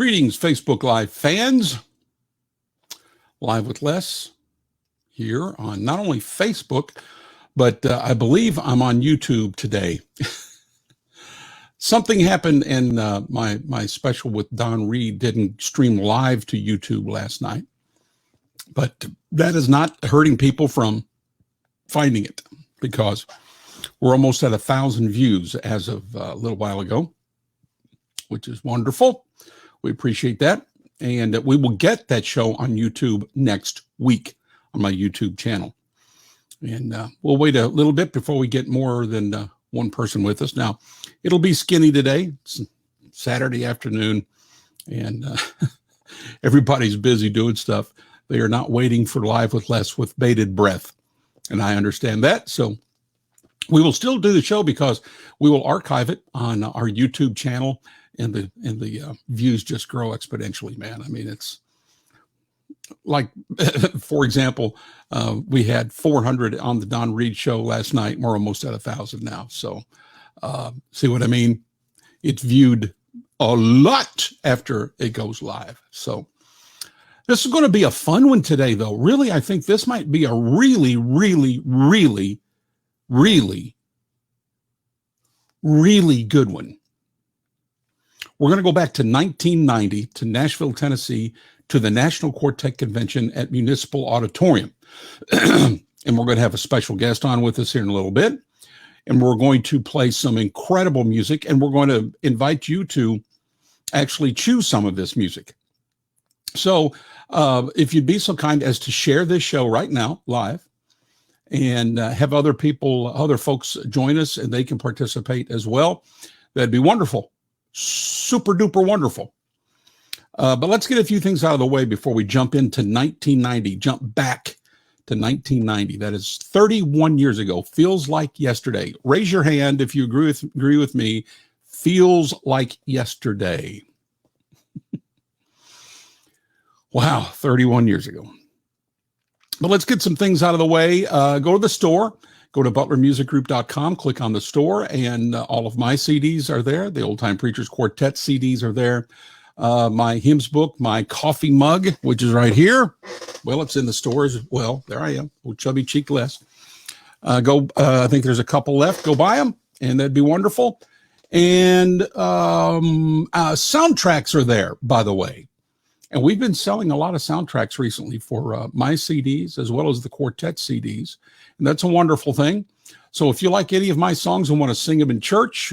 Greetings, Facebook Live fans. Live with Les here on not only Facebook, but I believe I'm on YouTube today. Something happened and my special with Don Reed didn't stream live to YouTube last night, but that is not hurting people from finding it because we're almost at 1,000 views as of a little while ago, which is wonderful. We appreciate that. And we will get that show on YouTube next week on my YouTube channel. And we'll wait a little bit before we get more than one person with us. Now, it'll be skinny today. It's Saturday afternoon, and everybody's busy doing stuff. They are not waiting for Live with Les with bated breath. And I understand that. So we will still do the show because we will archive it on our YouTube channel. And the views just grow exponentially, man. I mean, it's like, for example, we had 400 on the Don Reed show last night. We're almost at 1,000 now. So see what I mean? It's viewed a lot after it goes live. So this is going to be a fun one today, though. Really, I think this might be a really, really, really, really, really good one. We're going to go back to 1990 to Nashville, Tennessee, to the National Quartet Convention at Municipal Auditorium. And we're going to have a special guest on with us here in a little bit. And we're going to play some incredible music. And we're going to invite you to actually choose some of this music. So if you'd be so kind as to share this show right now, live, and have other people, other folks join us, and they can participate as well, that'd be wonderful. Super duper wonderful. But let's get a few things out of the way before we jump into 1990, jump back to 1990. That is 31 years ago. Feels like yesterday. Raise your hand if you agree with me. Feels like yesterday. Wow, 31 years ago. But let's get some things out of the way. Go to the store. Go to butlermusicgroup.com, click on the store, and all of my CDs are there. The Old Time Preachers Quartet CDs are there. My hymns book, my coffee mug, which is right here. Well, it's in the stores as well. There I am, old chubby cheek Les. I think there's a couple left. Go buy them, and that'd be wonderful. And soundtracks are there, by the way. And we've been selling a lot of soundtracks recently for my CDs as well as the quartet CDs. And that's a wonderful thing. So if you like any of my songs and want to sing them in church,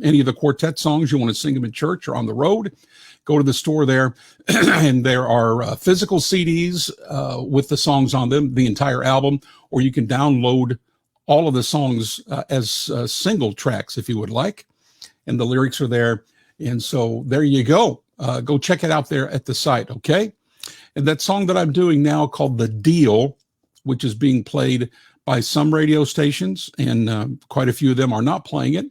any of the quartet songs you want to sing them in church or on the road, go to the store there. And there are physical CDs with the songs on them, the entire album, or you can download all of the songs as single tracks if you would like. And the lyrics are there. And so there you go. Go check it out there at the site, okay? And that song that I'm doing now called The Deal, which is being played by some radio stations, and quite a few of them are not playing it.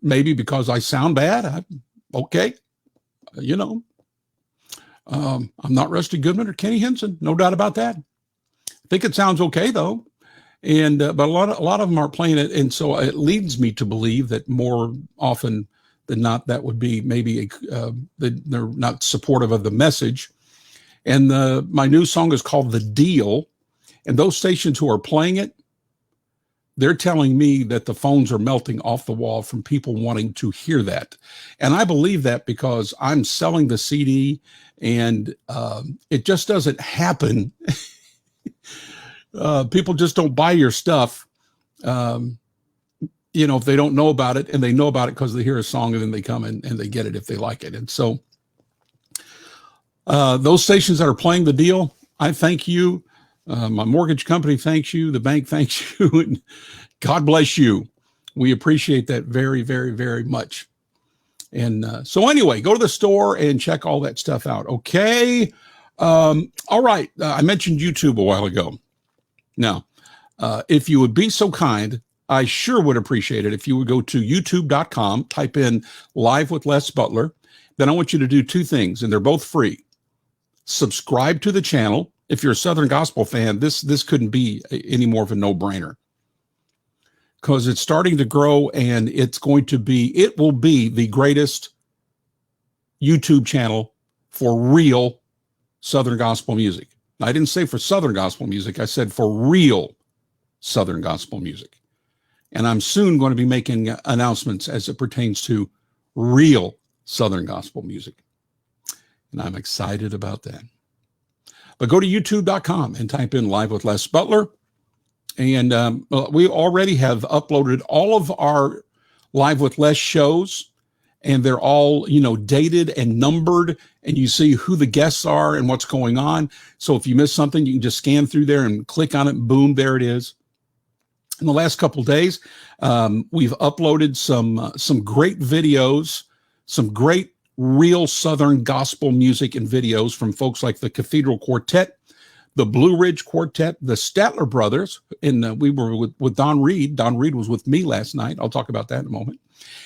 Maybe because I sound bad. Okay. You know, I'm not Rusty Goodman or Kenny Henson. No doubt about that. I think it sounds okay, though. And but a lot of them aren't playing it. And so it leads me to believe that more often than not, that would be maybe they're not supportive of the message. And my new song is called The Deal. And those stations who are playing it, they're telling me that the phones are melting off the wall from people wanting to hear that. And I believe that because I'm selling the CD, and it just doesn't happen. People just don't buy your stuff. You know, if they don't know about it, and they know about it because they hear a song and then they come in and they get it if they like it. And so those stations that are playing The Deal, I thank you. My mortgage company thanks you. The bank thanks you. And God bless you. We appreciate that very, very, very much. And so anyway, go to the store and check all that stuff out. Okay. All right. I mentioned YouTube a while ago. Now, if you would be so kind, I sure would appreciate it if you would go to youtube.com, type in Live with Les Butler. Then I want you to do two things, and they're both free. Subscribe to the channel. If you're a Southern Gospel fan, this couldn't be any more of a no-brainer, because it's starting to grow, and it will be the greatest YouTube channel for real Southern gospel music. Now, I didn't say for Southern gospel music. I said for real Southern gospel music. And I'm soon going to be making announcements as it pertains to real Southern gospel music. And I'm excited about that. But go to youtube.com and type in Live with Les Butler. And we already have uploaded all of our Live with Les shows, and they're all, dated and numbered, and you see who the guests are and what's going on. So if you miss something, you can just scan through there and click on it. Boom, there it is. In the last couple of days, we've uploaded some great videos, some great real Southern gospel music and videos from folks like the Cathedral Quartet, the Blue Ridge Quartet, the Statler Brothers, and we were with Don Reed. Don Reed was with me last night. I'll talk about that in a moment.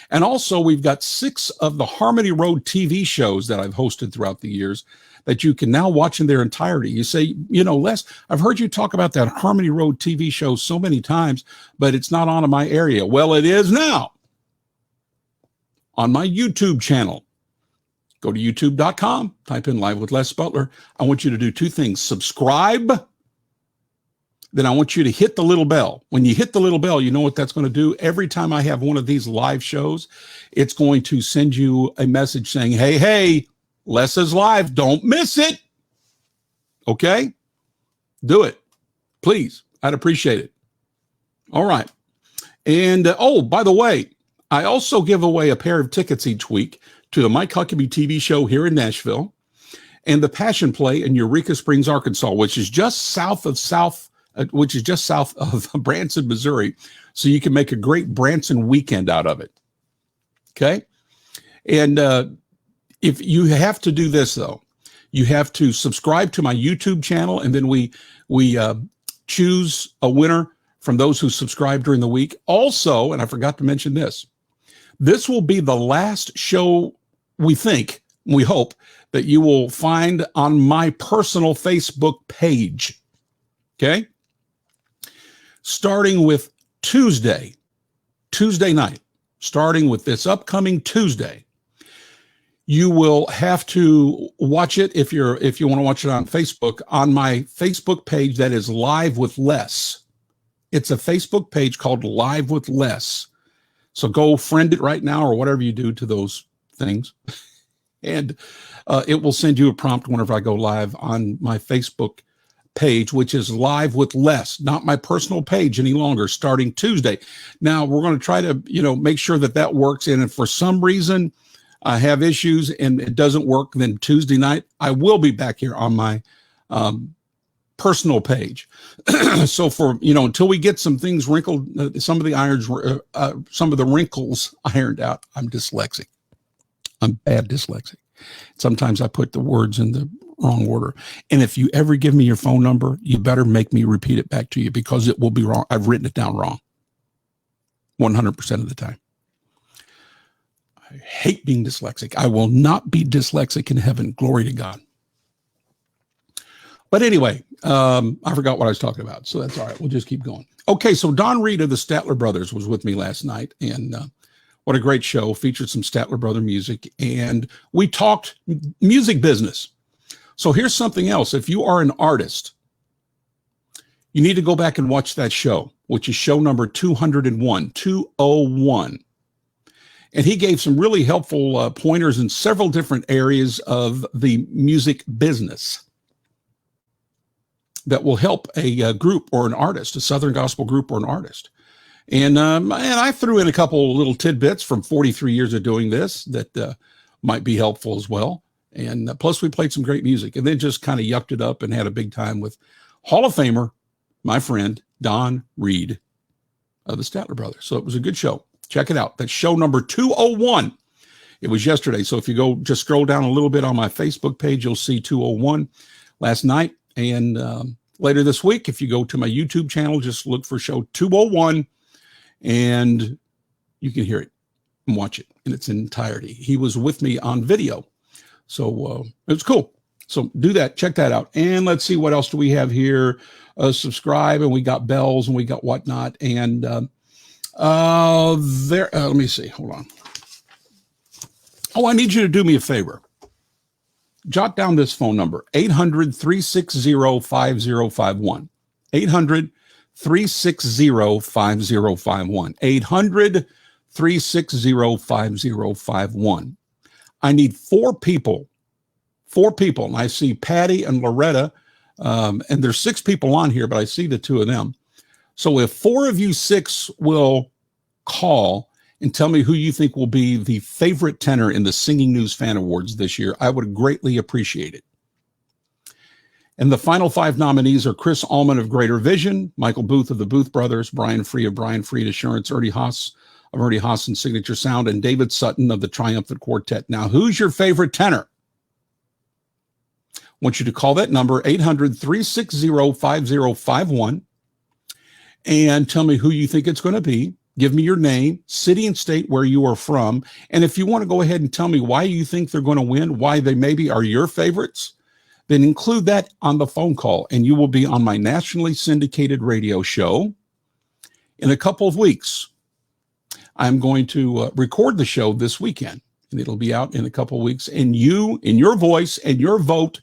And also, we've got 6 of the Harmony Road TV shows that I've hosted throughout the years that you can now watch in their entirety. You say, Les, I've heard you talk about that Harmony Road TV show so many times, but it's not on in my area. Well, it is now on my YouTube channel. Go to youtube.com, type in Live with Les Butler. I want you to do 2 things. Subscribe. Then I want you to hit the little bell. When you hit the little bell, you know what that's going to do? Every time I have one of these live shows, it's going to send you a message saying, hey, Les is live. Don't miss it. Okay? Do it. Please. I'd appreciate it. All right. And, by the way, I also give away a pair of tickets each week to the Mike Huckabee TV show here in Nashville and the Passion Play in Eureka Springs, Arkansas, which is just south of Branson, Missouri. So you can make a great Branson weekend out of it. Okay. And if you have to do this, though, you have to subscribe to my YouTube channel. And then we choose a winner from those who subscribe during the week. Also, and I forgot to mention this will be the last show we hope that you will find on my personal Facebook page. Okay. Starting with Tuesday night, starting with this upcoming Tuesday, you will have to watch it if you want to watch it on Facebook, on my Facebook page that is Live with Les. It's a Facebook page called Live with Les. So go friend it right now or whatever you do to those things. And it will send you a prompt whenever I go live on my Facebook page, which is Live with Les, not my personal page any longer, starting Tuesday. Now, we're going to try to, make sure that works. And if for some reason I have issues and it doesn't work, then Tuesday night, I will be back here on my personal page. So for, until we get some things wrinkled, some of the wrinkles ironed out, I'm dyslexic. I'm bad dyslexic. Sometimes I put the words in the wrong order. And if you ever give me your phone number, you better make me repeat it back to you because it will be wrong. I've written it down wrong 100% of the time. I hate being dyslexic. I will not be dyslexic in heaven. Glory to God. But anyway, I forgot what I was talking about. So that's all right. We'll just keep going. Okay. So Don Reed of the Statler Brothers was with me last night. And what a great show. Featured some Statler Brother music. And we talked music business. So here's something else. If you are an artist, you need to go back and watch that show, which is show number 201. And he gave some really helpful pointers in several different areas of the music business that will help a group or an artist, a Southern gospel group or an artist. And I threw in a couple little tidbits from 43 years of doing this that might be helpful as well. And plus we played some great music and then just kind of yucked it up and had a big time with Hall of Famer, my friend, Don Reed of the Statler Brothers. So it was a good show. Check it out. That's show number 201. It was yesterday. So if you go just scroll down a little bit on my Facebook page, you'll see 201 last night. And later this week, if you go to my YouTube channel, just look for show 201 and you can hear it and watch it in its entirety. He was with me on video. So it was cool. So do that. Check that out. And let's see, what else do we have here? Subscribe, and we got bells and we got whatnot. And let me see. Hold on. Oh, I need you to do me a favor. jot down this phone number, 800-360-5051. 800-360-5051. 800-360-5051. I need four people, and I see Patty and Loretta, and there's 6 people on here, but I see the 2 of them. So if 4 of you 6 will call and tell me who you think will be the favorite tenor in the Singing News Fan Awards this year, I would greatly appreciate it. And the final 5 nominees are Chris Allman of Greater Vision, Michael Booth of the Booth Brothers, Brian Free of Brian Free Assurance, Ernie Haas of Ernie Haas and Signature Sound, and David Sutton of the Triumphant Quartet. Now, who's your favorite tenor? I want you to call that number, 800-360-5051, and tell me who you think it's going to be. Give me your name, city and state where you are from. And if you want to go ahead and tell me why you think they're going to win, why they maybe are your favorites, then include that on the phone call, and you will be on my nationally syndicated radio show in a couple of weeks. I'm going to record the show this weekend, and it'll be out in a couple of weeks. And you, in your voice and your vote,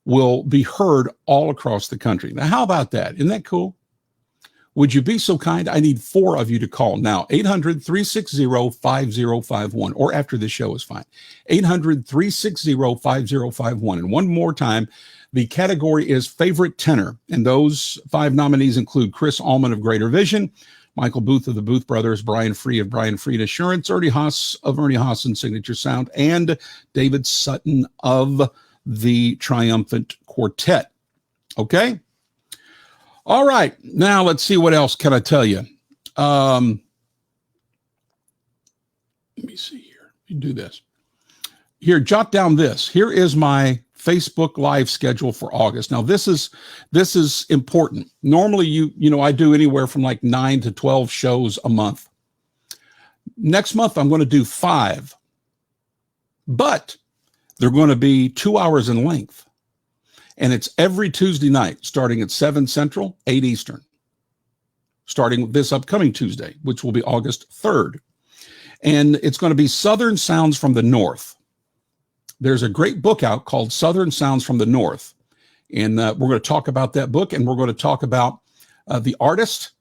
will be heard all across the country. Now, how about that? Isn't that cool? Would you be so kind? I need 4 of you to call now. 800-360-5051, or after the show is fine. 800-360-5051. And one more time, the category is favorite tenor. And those 5 nominees include Chris Allman of Greater Vision, Michael Booth of the Booth Brothers, Brian Free of Brian Free Assurance, Ernie Haas of Ernie Haas and Signature Sound, and David Sutton of the Triumphant Quartet. Okay? All right. Now let's see, what else can I tell you? Let me see here. Let me do this. Here, jot down this. Here is my Facebook Live schedule for August. Now, this is important. Normally, you know, I do anywhere from like 9 to 12 shows a month. Next month, I'm going to do 5, but they're going to be 2 hours in length. And it's every Tuesday night, starting at 7 Central, 8 Eastern, starting this upcoming Tuesday, which will be August 3rd. And it's going to be Southern Sounds from the North. There's a great book out called Southern Sounds from the North. And we're going to talk about that book, and we're going to talk about the artist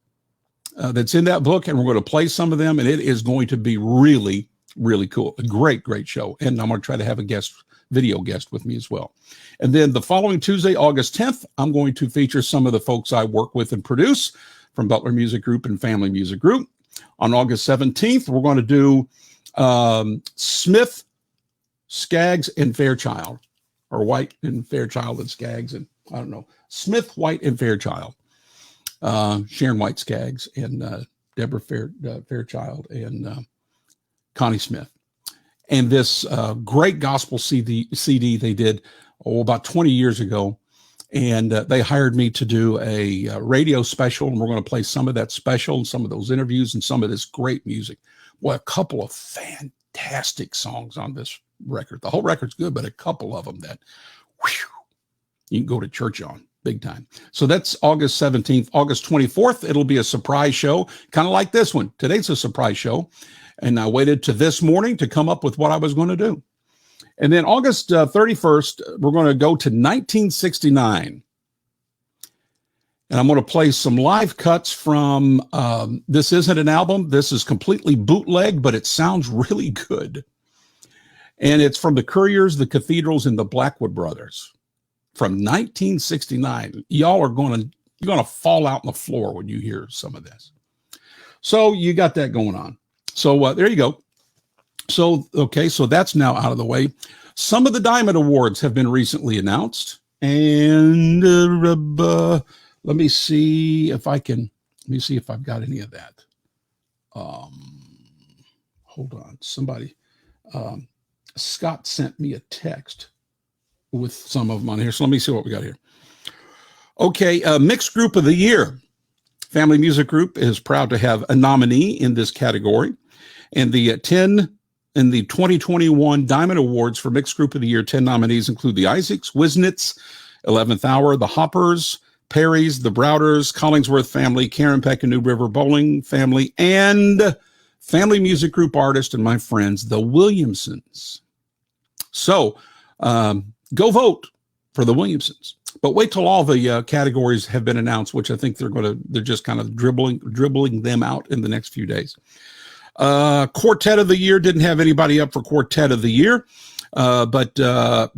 that's in that book, and we're going to play some of them, and it is going to be really, really cool. A great, great show. And I'm going to try to have a video guest with me as well. And then the following Tuesday, August 10th, I'm going to feature some of the folks I work with and produce from Butler Music Group and Family Music Group. On August 17th, we're going to do Smith, Skaggs, and Fairchild, or White and Fairchild and Skaggs, and I don't know, Smith, White, and Fairchild, Sharon White Skaggs, and Deborah Fairchild, and Connie Smith. And this great gospel CD they did about 20 years ago, and they hired me to do a radio special, and we're going to play some of that special and some of those interviews and some of this great music. Well, a couple of fantastic songs on this record. The whole record's good, but a couple of them that you can go to church on big time. So that's August 17th. August 24th, it'll be a surprise show, kind of like this one. Today's a surprise show. And I waited to this morning to come up with what I was going to do. And then August 31st, we're going to go to 1969. And I'm going to play some live cuts from, this isn't an album. This is completely bootleg, but it sounds really good. And it's from the Couriers, the Cathedrals, and the Blackwood Brothers from 1969. Y'all are going to fall out on the floor when you hear some of this. So you got that going on. So there you go. So, okay, so that's now out of the way. Some of the Diamond Awards have been recently announced. And let me see if I've got any of that. Hold on. Somebody, Scott sent me a text with some of them on here. So let me see what we got here. Okay, Mixed Group of the Year. Family Music Group is proud to have a nominee in this category. And the 2021 Diamond Awards for Mixed Group of the Year, 10 nominees include the Isaacs, Wisnitz, 11th Hour, the Hoppers, Perry's, the Browders, Collingsworth Family, Karen Peck and New River Bowling Family, and Family Music Group artist and my friends, the Williamsons. So go vote for the Williamsons. But wait till all the categories have been announced, which I think they're just kind of dribbling them out in the next few days. Quartet of the Year, didn't have anybody up for Quartet of the Year. But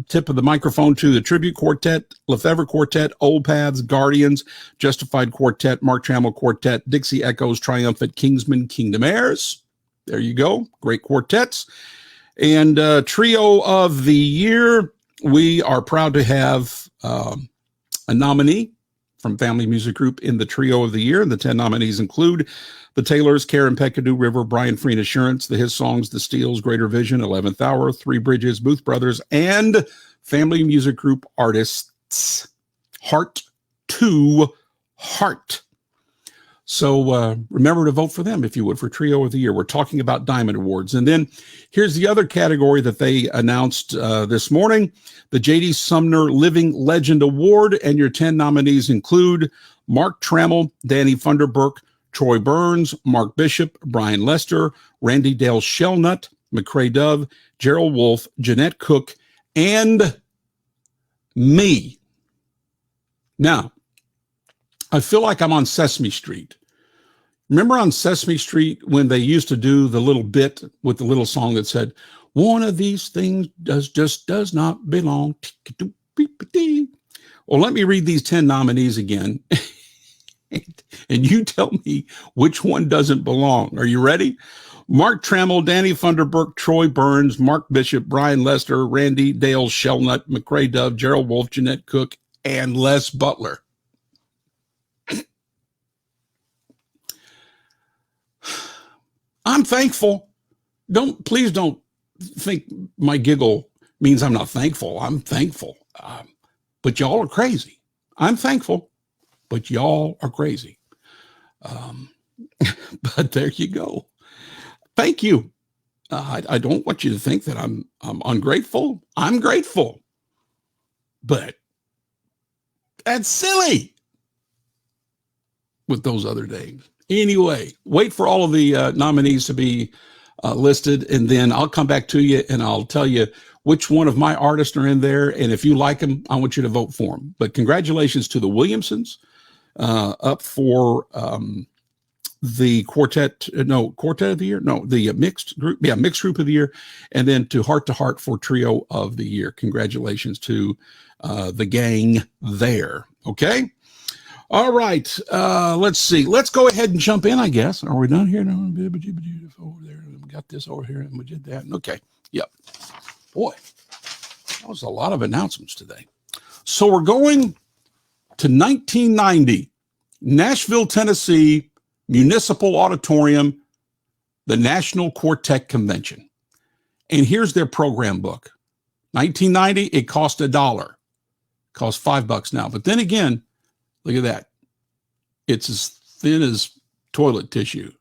tip of the microphone to the Tribute Quartet, Lefevre Quartet, Old Paths, Guardians, Justified Quartet, Mark Trammell Quartet, Dixie Echoes, Triumphant, Kingsmen, Kingdom Heirs. There you go. Great quartets. And Trio of the Year, we are proud to have a nominee from Family Music Group in the Trio of the Year. And the 10 nominees include the Taylors, Karen Pekadu River, Brian Free and Assurance, the His Songs, the Steels, Greater Vision, 11th Hour, Three Bridges, Booth Brothers, and Family Music Group artists, Heart to Heart. So remember to vote for them, if you would, for Trio of the Year. We're talking about Diamond Awards. And then here's the other category that they announced this morning, the J.D. Sumner Living Legend Award. And your 10 nominees include Mark Trammell, Danny Funderburk, Troy Burns, Mark Bishop, Brian Lester, Randy Dale Shellnut, McCrae Dove, Gerald Wolfe, Jeanette Cook, and me. Now, I feel like I'm on Sesame Street. Remember on Sesame Street when they used to do the little bit with the little song that said, one of these things does not belong. Well, let me read these 10 nominees again. And you tell me which one doesn't belong. Are you ready? Mark Trammell, Danny Funderburk, Troy Burns, Mark Bishop, Brian Lester, Randy Dale Shellnut, McCrae Dove, Gerald Wolfe, Jeanette Cook, and Les Butler. I'm thankful. Please don't think my giggle means I'm not thankful. I'm thankful. But y'all are crazy. I'm thankful, but y'all are crazy. But there you go. Thank you. I don't want you to think that I'm ungrateful. I'm grateful. But that's silly with those other days. Anyway, wait for all of the nominees to be listed, and then I'll come back to you and I'll tell you which one of my artists are in there. And if you like them, I want you to vote for them. But congratulations to the Williamsons up for the Quartet of the Year. No, the mixed group. Yeah, mixed group of the year. And then to Heart for Trio of the Year. Congratulations to the gang there. Okay. All right, let's see. Let's go ahead and jump in, I guess. Are we done here? No, over there. We got this over here, and we did that. Okay, yep. Boy, that was a lot of announcements today. So we're going to 1990, Nashville, Tennessee, Municipal Auditorium, the National Quartet Convention. And here's their program book. 1990, it cost $1. It costs $5 now. But then again, look at that. It's as thin as toilet tissue.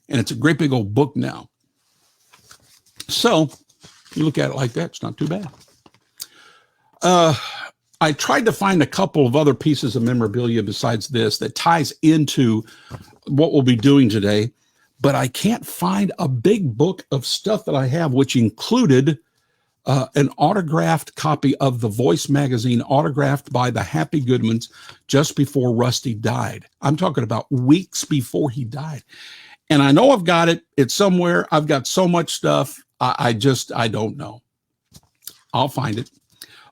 And it's a great big old book now. So you look at it like that, it's not too bad. I tried to find a couple of other pieces of memorabilia besides this that ties into what we'll be doing today, but I can't find a big book of stuff that I have, which included an autographed copy of The Voice magazine, autographed by the Happy Goodmans just before Rusty died. I'm talking about weeks before he died. And I know I've got it. It's somewhere. I've got so much stuff. I don't know. I'll find it.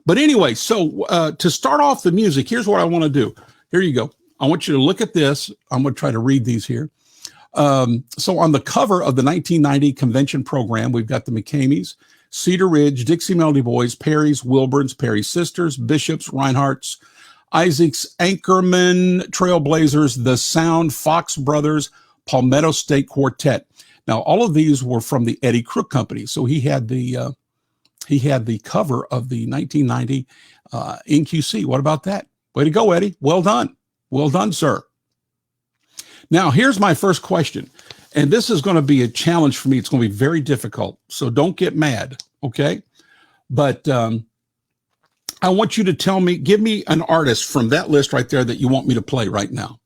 But anyway, so to start off the music, here's what I want to do. Here you go. I want you to look at this. I'm going to try to read these here. So on the cover of the 1990 convention program, we've got the McCameys, Cedar Ridge, Dixie Melody Boys, Perry's, Wilburns, Perry Sisters, Bishops, Reinhardt's, Isaac's, Anchormen, Trailblazers, The Sound, Fox Brothers, Palmetto State Quartet. Now, all of these were from the Eddie Crook Company. So he had the cover of the 1990 NQC. What about that? Way to go, Eddie. Well done. Well done, sir. Now, here's my first question. And this is going to be a challenge for me. It's going to be very difficult. So don't get mad, okay? But I want you to tell me, give me an artist from that list right there that you want me to play right now.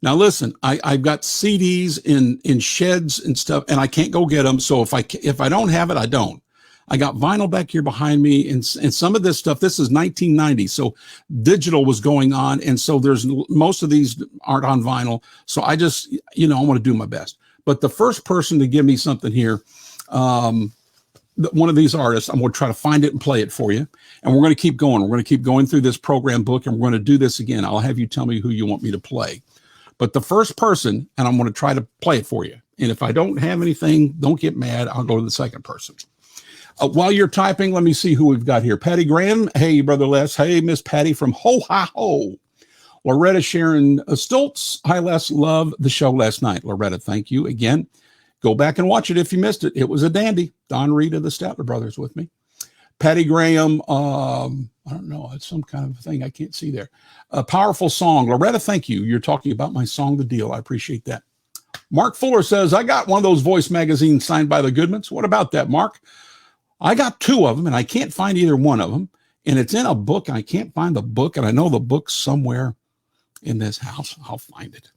Now, listen, I've got CDs in sheds and stuff, and I can't go get them. So if I don't have it, I don't. I got vinyl back here behind me, and some of this stuff, this is 1990, so digital was going on, and so there's most of these aren't on vinyl. So I just, I want to do my best. But the first person to give me something here, one of these artists, I'm going to try to find it and play it for you, and we're going to keep going. We're going to keep going through this program book, and we're going to do this again. I'll have you tell me who you want me to play. But the first person, and I'm going to try to play it for you. And if I don't have anything, don't get mad. I'll go to the second person. While you're typing, let me see who we've got here. Patty Graham. Hey, Brother Les. Hey, Miss Patty from Ho-Ha-Ho. Loretta Sharon Stoltz. Hi, Les. Love the show last night. Loretta, thank you again. Go back and watch it if you missed it. It was a dandy. Don Reed of the Statler Brothers with me. Patty Graham. I don't know. It's some kind of thing I can't see there. A powerful song. Loretta, thank you. You're talking about my song, The Deal. I appreciate that. Mark Fuller says, I got one of those voice magazines signed by the Goodmans. What about that, Mark? I got two of them, and I can't find either one of them. And it's in a book, and I can't find the book, and I know the book's somewhere in this house. I'll find it.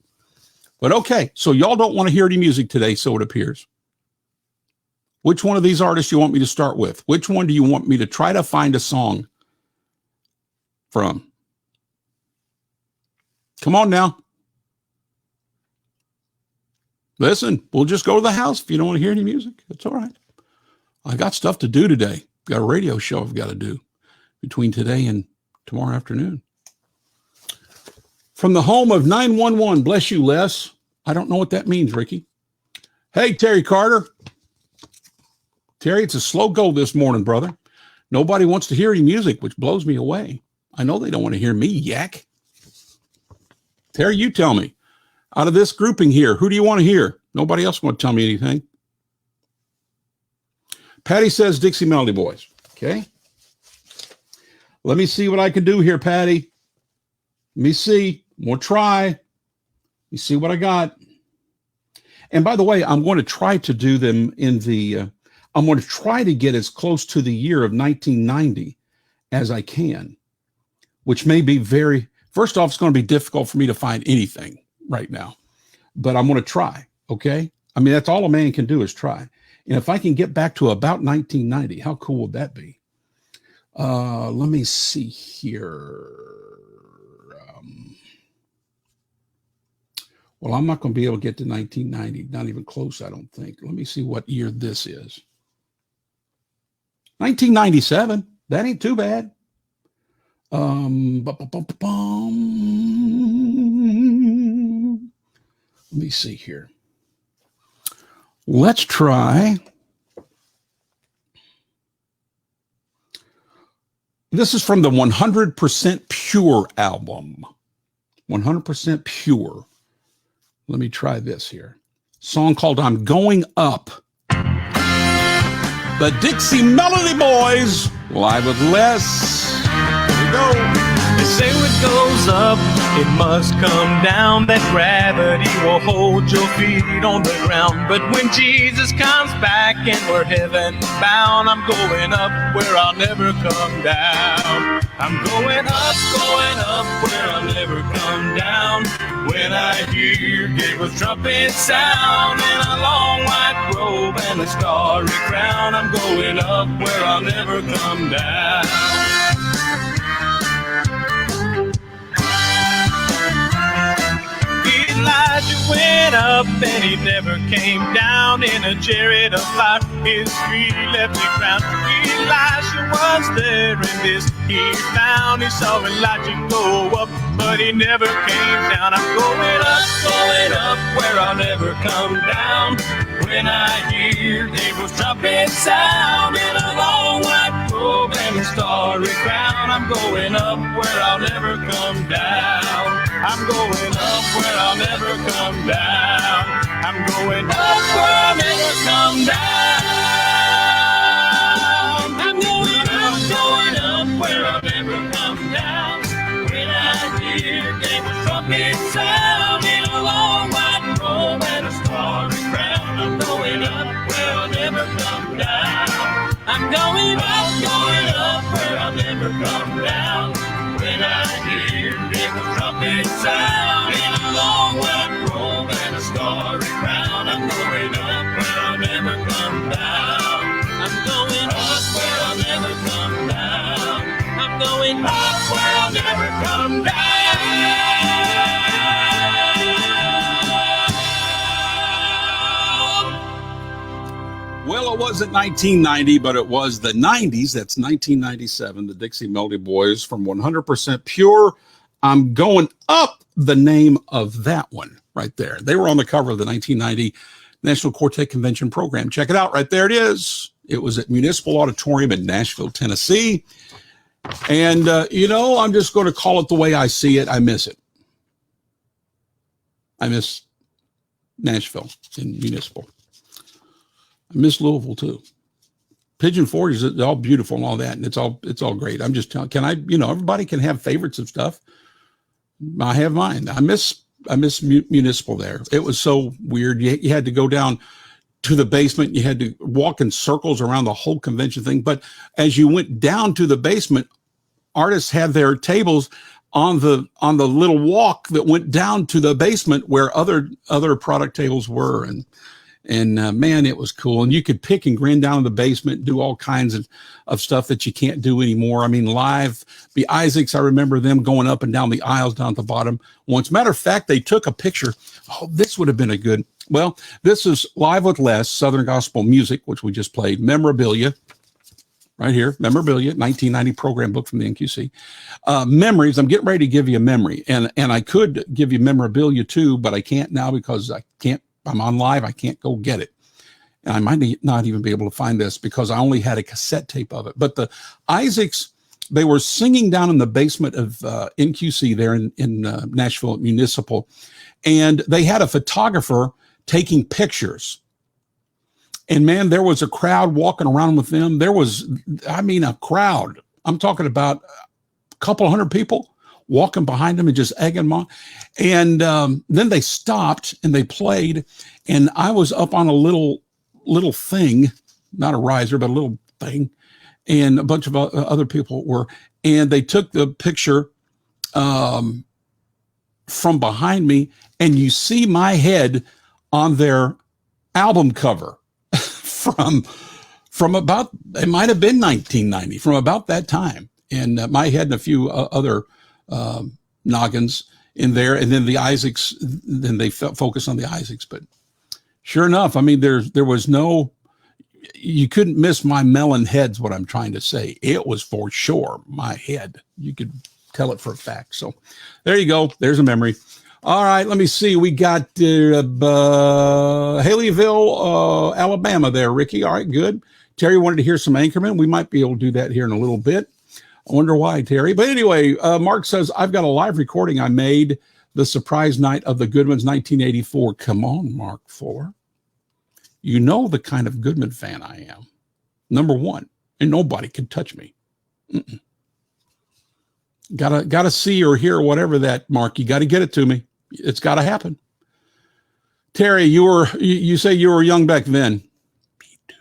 But okay, so y'all don't want to hear any music today, so it appears. Which one of these artists you want me to start with? Which one do you want me to try to find a song from? Come on now. Listen, we'll just go to the house if you don't want to hear any music. It's all right. I got stuff to do today. Got a radio show I've got to do between today and tomorrow afternoon. From the home of 911, bless you, Les. I don't know what that means, Ricky. Hey, Terry Carter. Terry, it's a slow go this morning, brother. Nobody wants to hear any music, which blows me away. I know they don't want to hear me, yak. Terry, you tell me. Out of this grouping here, who do you want to hear? Nobody else want to tell me anything. Patty says Dixie Melody Boys. Okay. Let me see what I can do here, Patty. Let me see. We'll try. Let me see what I got. And by the way, I'm going to try to do them in the, I'm going to try to get as close to the year of 1990 as I can, which may be first off, it's going to be difficult for me to find anything right now, but I'm going to try. Okay. I mean, that's all a man can do is try. And if I can get back to about 1990, how cool would that be? Let me see here. Well, I'm not going to be able to get to 1990. Not even close, I don't think. Let me see what year this is. 1997. That ain't too bad. Let me see here. Let's try. This is from the 100% Pure album. 100% Pure. Let me try this here. Song called I'm Going Up. The Dixie Melody Boys, live with Les. Here we go. They say what goes up, it must come down. That gravity will hold your feet on the ground. But when Jesus comes back and we're heaven bound, I'm going up where I'll never come down. I'm going up where I'll never come down. When I hear Gabriel's trumpet sound and a long white robe and a starry crown, I'm going up where I'll never come down. Elijah went up and he never came down. In a chariot of fire his feet left the ground. Elijah was there in this he found. He saw Elijah go up, but he never came down. I'm going up where I'll never come down. When I hear Gabriel's trumpet sound in a long white robe and a starry crown, I'm going up where I'll never come down. I'm going up where I'll never come down. I'm going up where I'll never come down. I'm going up where I'll never come down. When I hear Gabriel's trumpet sound in a long white robe and a starry crown, I'm going up where I'll never come down. I'm going up where I'll never come down. When I hear Gabriel's trumpet sound in a long white robe and a starry crown, I'm going up where I'll never come down. I'm going up going up, we'll never come down. Well, it wasn't 1990, but it was the 90s. That's 1997. The Dixie Melody Boys from 100% Pure. I'm Going Up, the name of that one right there. They were on the cover of the 1990 National Quartet Convention program. Check it out. Right there it is. It was at Municipal Auditorium in Nashville, Tennessee. And, I'm just going to call it the way I see it. I miss it. I miss Nashville and Municipal. I miss Louisville, too. Pigeon Forge is all beautiful and all that, and it's all great. I'm just telling, everybody can have favorites of stuff. I have mine. I miss Municipal there. It was so weird. You had to go down to the basement. You had to walk in circles around the whole convention thing. But as you went down to the basement, artists had their tables on the little walk that went down to the basement where other product tables were. And man, it was cool. And you could pick and grin down in the basement, do all kinds of stuff that you can't do anymore. I mean, live, the Isaacs, I remember them going up and down the aisles down at the bottom. Once, matter of fact, they took a picture. Oh, this would have been a good, well, this is Live with Les, Southern Gospel Music, which we just played. Memorabilia, right here, Memorabilia, 1990 program book from the NQC. Memories, I'm getting ready to give you a memory. And I could give you memorabilia too, but I can't now because I'm on live. I can't go get it. And I might not even be able to find this because I only had a cassette tape of it. But the Isaacs, they were singing down in the basement of NQC there in Nashville Municipal. And they had a photographer taking pictures. And man, there was a crowd walking around with them. There was, a crowd. I'm talking about a couple hundred people walking behind them and just egging them on. And then they stopped and they played. And I was up on a little thing, not a riser, but a little thing. And a bunch of other people were. And they took the picture from behind me. And you see my head on their album cover from about, it might have been 1990, from about that time. And my head and a few other noggins in there, and then the Isaacs, then they focus on the Isaacs. But sure enough, there was no, you couldn't miss my melon heads, what I'm trying to say. It was for sure my head. You could tell it for a fact. So there you go. There's a memory. All right, let me see. We got Haleyville, Alabama there, Ricky. All right, good. Terry wanted to hear some Anchormen. We might be able to do that here in a little bit. I wonder why, Terry. But anyway, Mark says, I've got a live recording I made the surprise night of the Goodmans 1984. Come on, Mark 4. You know the kind of Goodman fan I am. Number one. And nobody can touch me. Mm-mm. Gotta see or hear whatever that, Mark. You got to get it to me. It's got to happen. Terry, you say you were young back then. Me too.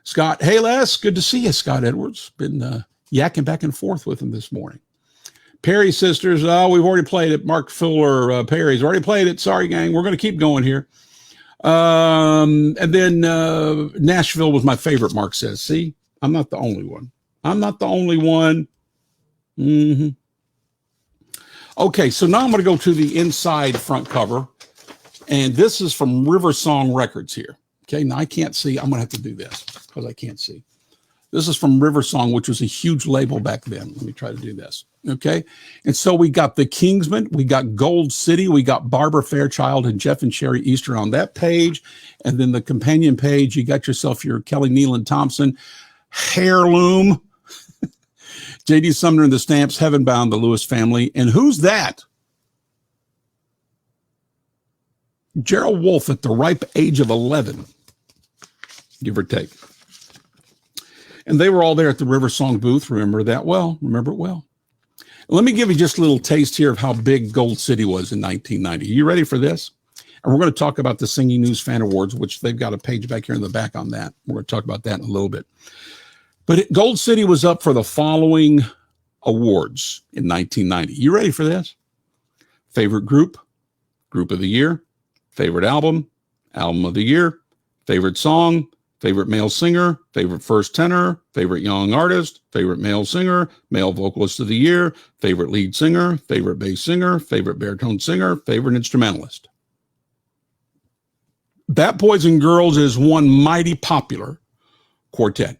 Scott, hey Les, good to see you, Scott Edwards. Been yakking back and forth with him this morning. Perry Sisters, we've already played it. Mark Fuller, Perry's already played it. Sorry, gang. We're going to keep going here. And then Nashville was my favorite, Mark says. See, I'm not the only one. Mm-hmm. Okay, so now I'm going to go to the inside front cover. And this is from River Song Records here. Okay, now I can't see. I'm going to have to do this because I can't see. This is from River Song, which was a huge label back then. Let me try to do this. Okay, and so we got the Kingsmen, we got Gold City, we got Barbara Fairchild and Jeff and Sherry Easter on that page. And then the companion page, you got yourself your Kelly Nealon Thompson, Heirloom, J.D. Sumner and the Stamps, Heaven Bound, the Lewis Family. And who's that? Gerald Wolfe at the ripe age of 11, give or take. And they were all there at the River Song booth. Remember it well. Let me give you just a little taste here of how big Gold City was in 1990. You ready for this? And we're going to talk about the Singing News Fan Awards, which they've got a page back here in the back on that. We're going to talk about that in a little bit. But Gold City was up for the following awards in 1990. You ready for this? Favorite group, group of the year, favorite album, album of the year, favorite song, favorite male singer, favorite first tenor, favorite young artist, favorite male singer, male vocalist of the year, favorite lead singer, favorite bass singer, favorite baritone singer, favorite instrumentalist. That Boys and Girls is one mighty popular quartet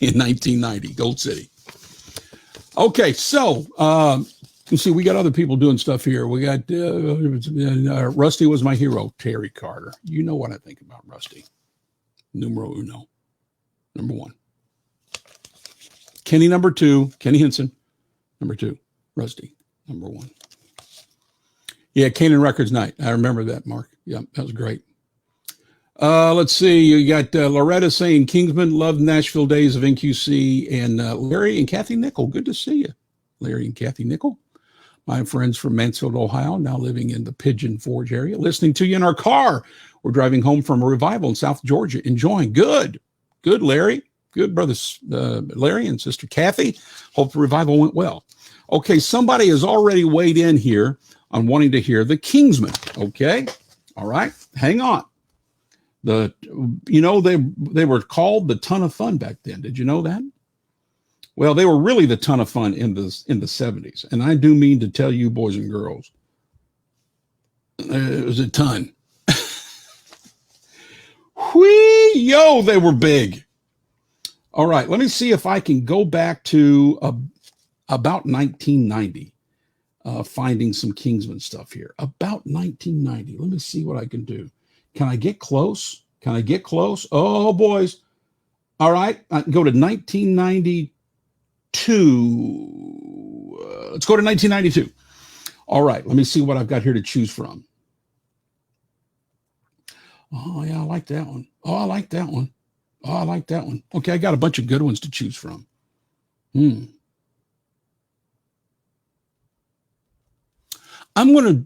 in 1990, Gold City. Okay, so you see, we got other people doing stuff here. We got Rusty was my hero, Terry Carter. You know what I think about Rusty. Numero uno, number one. Kenny, number two. Kenny Henson, number two. Rusty, number one. Yeah, Canaan Records Night. I remember that, Mark. Yeah, that was great. Let's see. You got Loretta saying Kingsmen loved Nashville days of NQC, and Larry and Kathy Nickel. Good to see you, Larry and Kathy Nickel. My friends from Mansfield, Ohio, now living in the Pigeon Forge area, listening to you in our car. We're driving home from a revival in South Georgia, enjoying. Good, Larry. Good, brothers Larry and sister Kathy. Hope the revival went well. Okay, somebody has already weighed in here on wanting to hear the Kingsmen. Okay, all right, hang on. They were called the Ton of Fun back then. Did you know that? Well, they were really the Ton of Fun in the 70s, and I do mean to tell you, boys and girls, it was a ton. Whee, yo, they were big. All right, let me see if I can go back to about 1990, finding some Kingsmen stuff here. About 1990. Let me see what I can do. Can I get close? Can I get close? Oh, boys. All right, I can go to 1992. Let's go to 1992. All right, let me see what I've got here to choose from. Oh, yeah, I like that one. Oh, I like that one. Oh, I like that one. Okay, I got a bunch of good ones to choose from. I'm going to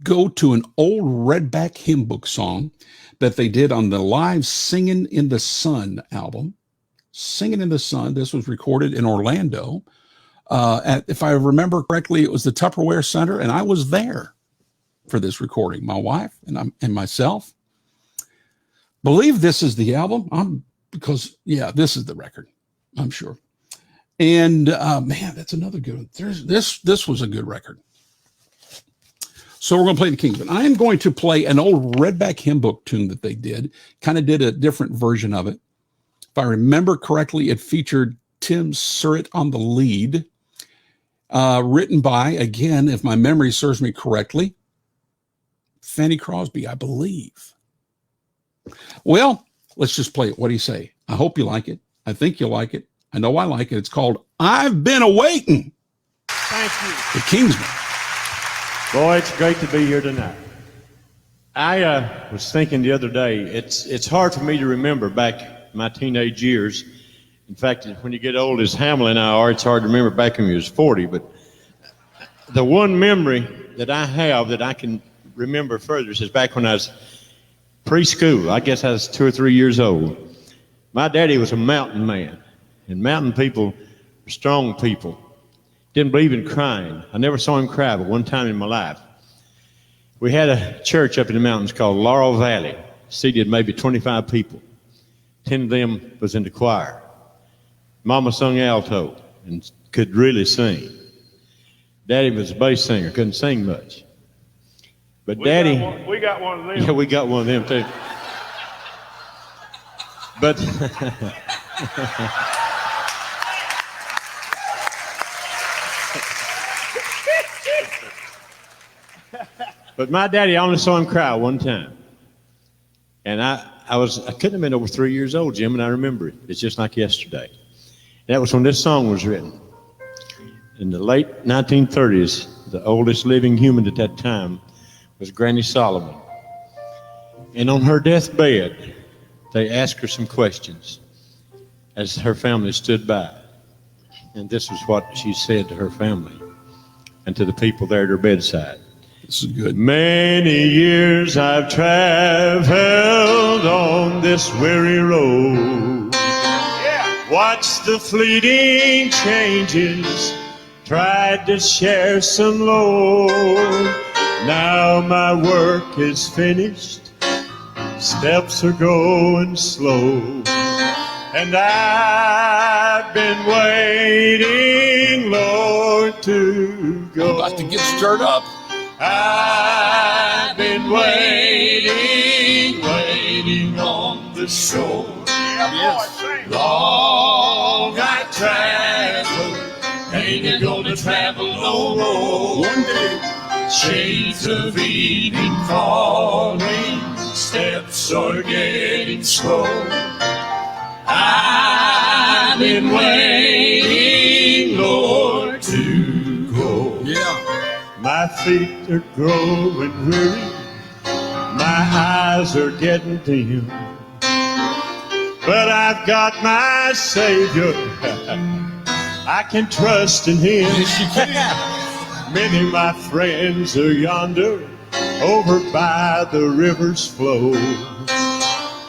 go to an old Redback hymn book song that they did on the live Singing in the Sun album. Singing in the Sun. This was recorded in Orlando. If I remember correctly, it was the Tupperware Center, and I was there for this recording. My wife and myself. Believe this is the album. Because this is the record. I'm sure. And man, that's another good one. This was a good record. So we're going to play the Kingsmen. I am going to play an old Redback hymn book tune that they did. Kind of did a different version of it. If I remember correctly, it featured Tim Surratt on the lead. Written by, again, if my memory serves me correctly, Fanny Crosby, I believe. Well, let's just play it. What do you say? I hope you like it. I think you'll like it. I know I like it. It's called I've Been A-Waitin'. Thank you. The Kingsmen. Boy, it's great to be here tonight. I was thinking the other day, it's hard for me to remember back my teenage years. In fact, when you get old as Hamlin and I are, it's hard to remember back when you was 40. But the one memory that I have that I can remember further is back when I was preschool. I guess I was 2 or 3 years old. My daddy was a mountain man, and mountain people were strong people. Didn't believe in crying. I never saw him cry, but one time in my life. We had a church up in the mountains called Laurel Valley, seated maybe 25 people. 10 of them was in the choir. Mama sung alto and could really sing. Daddy was a bass singer, couldn't sing much. But Daddy... We got one of them. Yeah, we got one of them too. But... But my daddy, I only saw him cry one time. And I couldn't have been over 3 years old, Jim, and I remember it. It's just like yesterday. That was when this song was written. In the late 1930s, the oldest living human at that time was Granny Solomon. And on her deathbed, they asked her some questions as her family stood by. And this is what she said to her family and to the people there at her bedside. This is good. Many years I've traveled on this weary road. Yeah. Watched the fleeting changes, tried to share some load. Now my work is finished, steps are going slow, and I've been waiting, Lord, to go. About to get stirred up. I've been waiting, waiting on the shore. Yes. Long I traveled, ain't gonna travel no more. One day. Shades of evening falling, steps are getting slow. I've been waiting, Lord, to go. Yeah. My feet are growing weary, my eyes are getting dim, but I've got my Savior, I can trust in Him. Yes, you can. Many of my friends are yonder, over by the river's flow,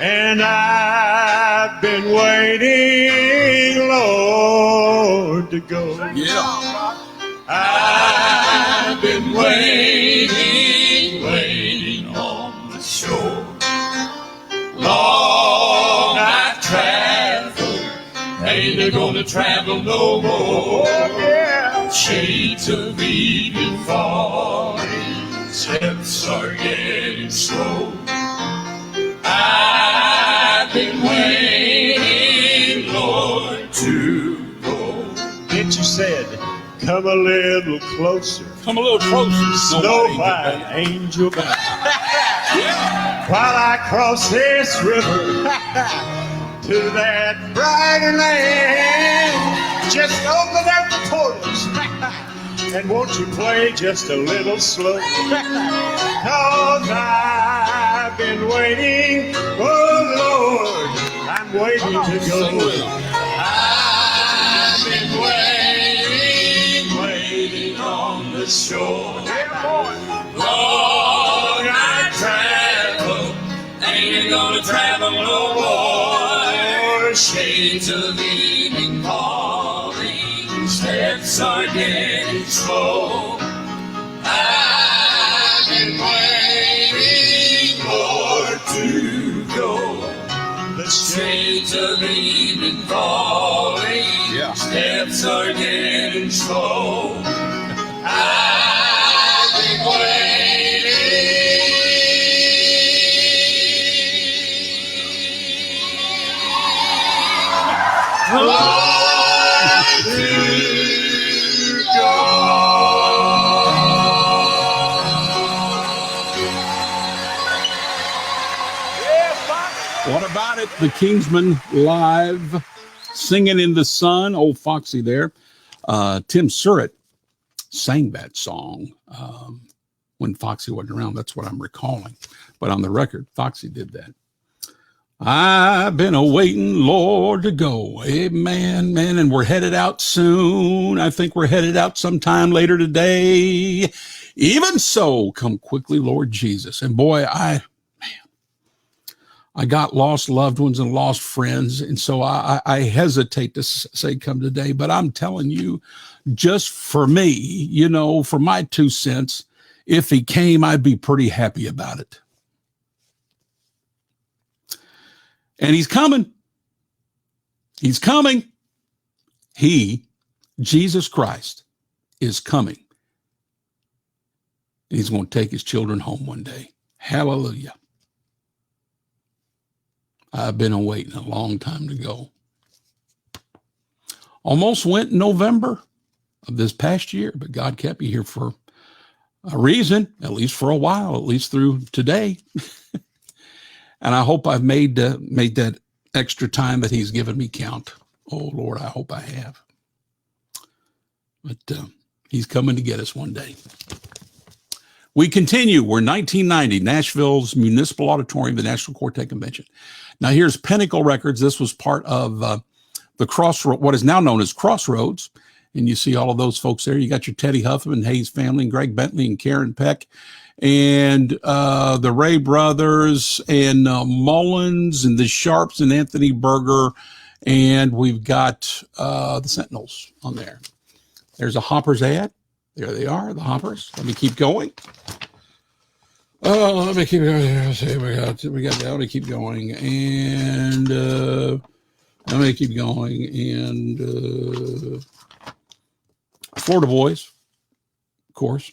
and I've been waiting, Lord, to go. Yeah. I've been waiting, waiting on the shore. Long I've traveled, ain't gonna travel no more. Shades of evening falling, steps are getting slow. I've been waiting, Lord, to go. Didn't you said, come a little closer, Come a little closer. Snow White angel bound. While I cross this river to that brighter land, just open up the portals and won't you play just a little slow? 'Cause I've been waiting, oh Lord, I'm waiting to go. I've been waiting, waiting on the shore. Long I travel, ain't gonna travel no more. Shades of evening falling, steps are getting slow. I've been waiting, Lord, to go. The shades of evening falling, Yeah. steps are getting slow. I've been waiting, Lord, to go. What about it? The Kingsmen live, singing in the sun. Old Foxy there. Tim Surratt sang that song when Foxy wasn't around. That's what I'm recalling. But on the record, Foxy did that. I've been awaiting, Lord, to go. Amen, man. And we're headed out soon. I think we're headed out sometime later today. Even so, come quickly, Lord Jesus. And boy, I got lost loved ones and lost friends. And so I hesitate to say come today, but I'm telling you, just for me, you know, for my 2 cents, if he came, I'd be pretty happy about it. And he's coming. He's coming. He, Jesus Christ, is coming. He's going to take his children home one day. Hallelujah. I've been waiting a long time to go. Almost went in November of this past year, but God kept me here for a reason, at least for a while, at least through today. And I hope I've made that extra time that he's given me count. Oh, Lord, I hope I have. But he's coming to get us one day. We continue. We're 1990, Nashville's Municipal Auditorium, the National Quartet Convention. Now, here's Pinnacle Records. This was part of the Crossroads, what is now known as Crossroads. And you see all of those folks there. You got your Teddy Huffman, Hayes family, and Greg Bentley and Karen Peck, and the Ray brothers, and Mullins, and the Sharps, and Anthony Berger. And we've got the Sentinels on there. There's a Hoppers ad. There they are, the Hoppers. Let me keep going. Oh, let me keep going. Let me keep going. And let me keep going. And Florida Boys, of course.